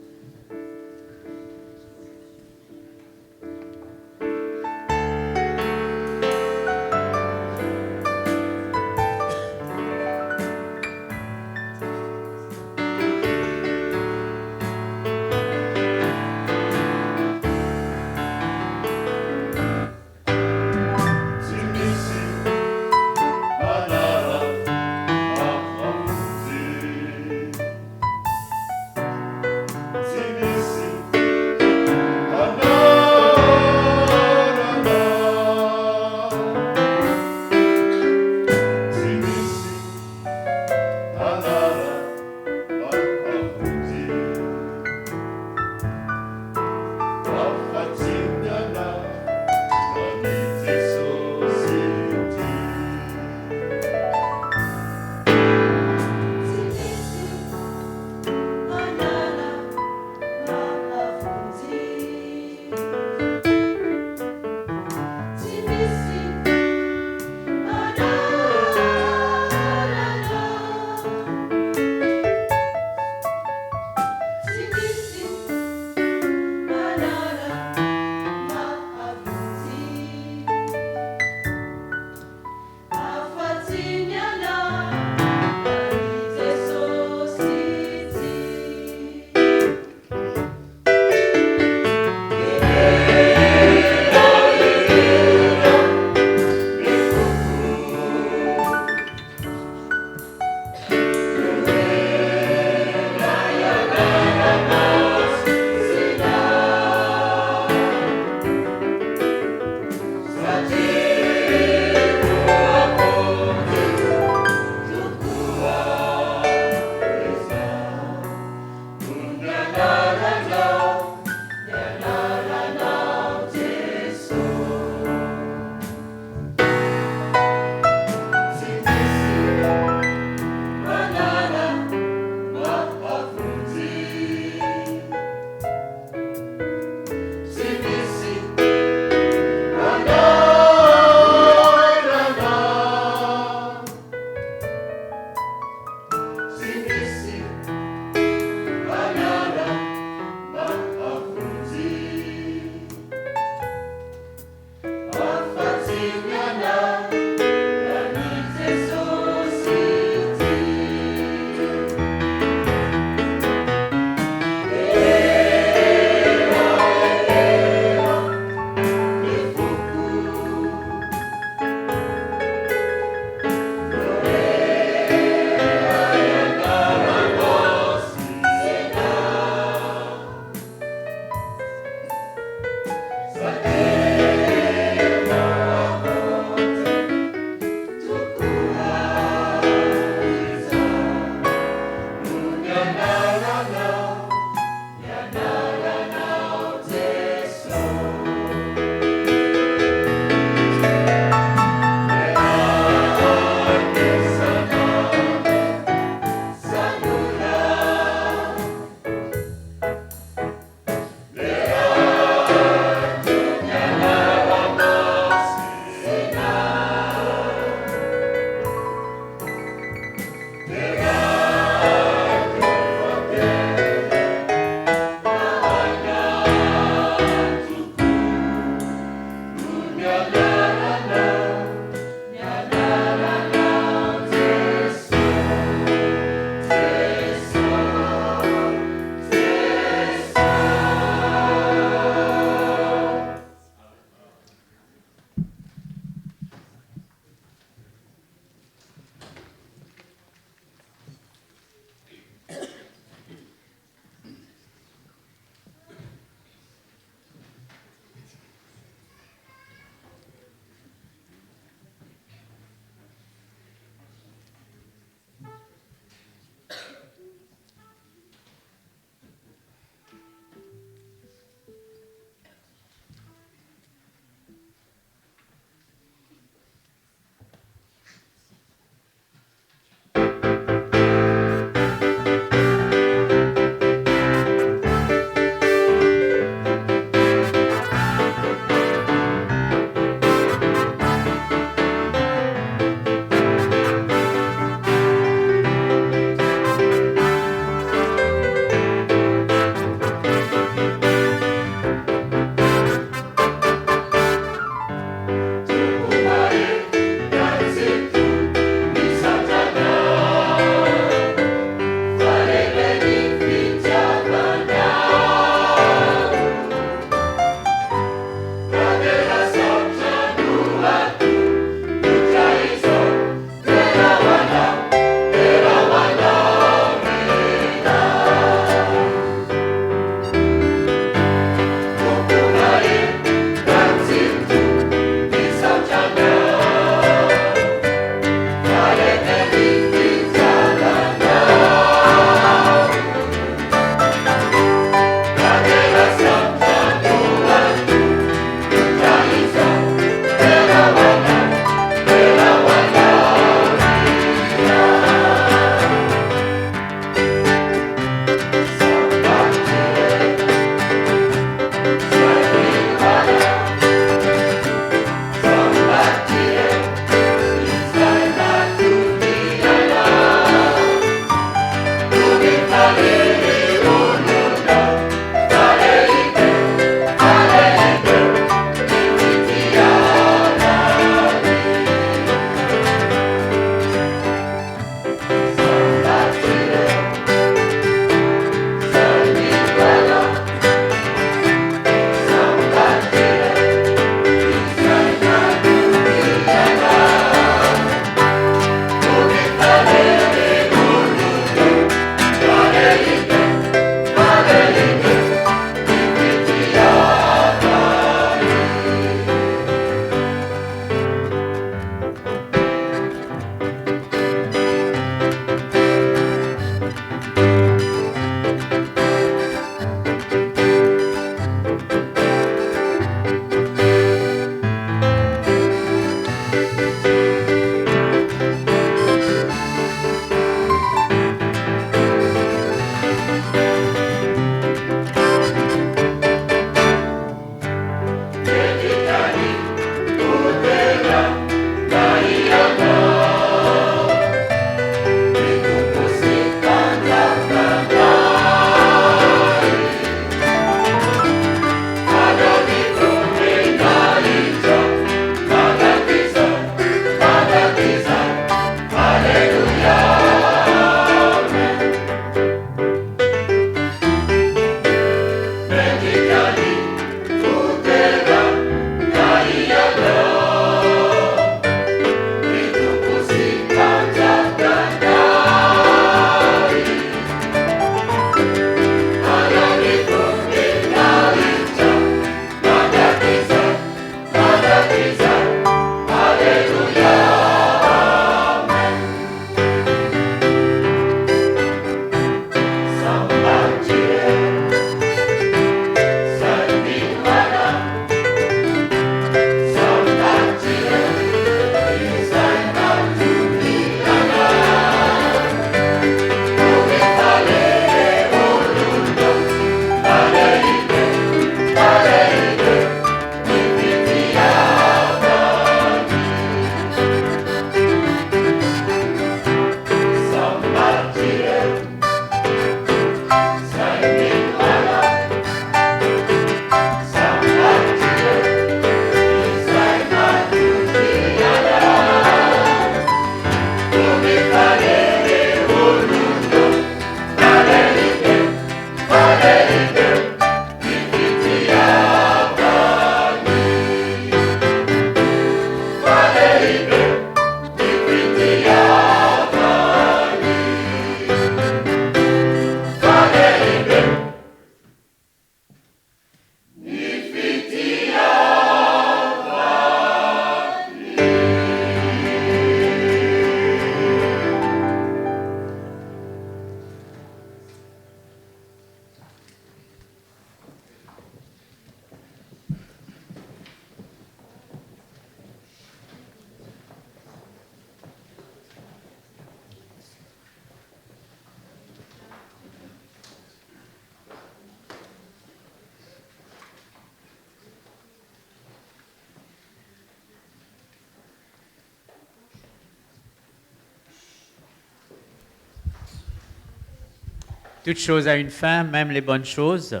Toute chose a une fin, même les bonnes choses.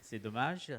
C'est dommage.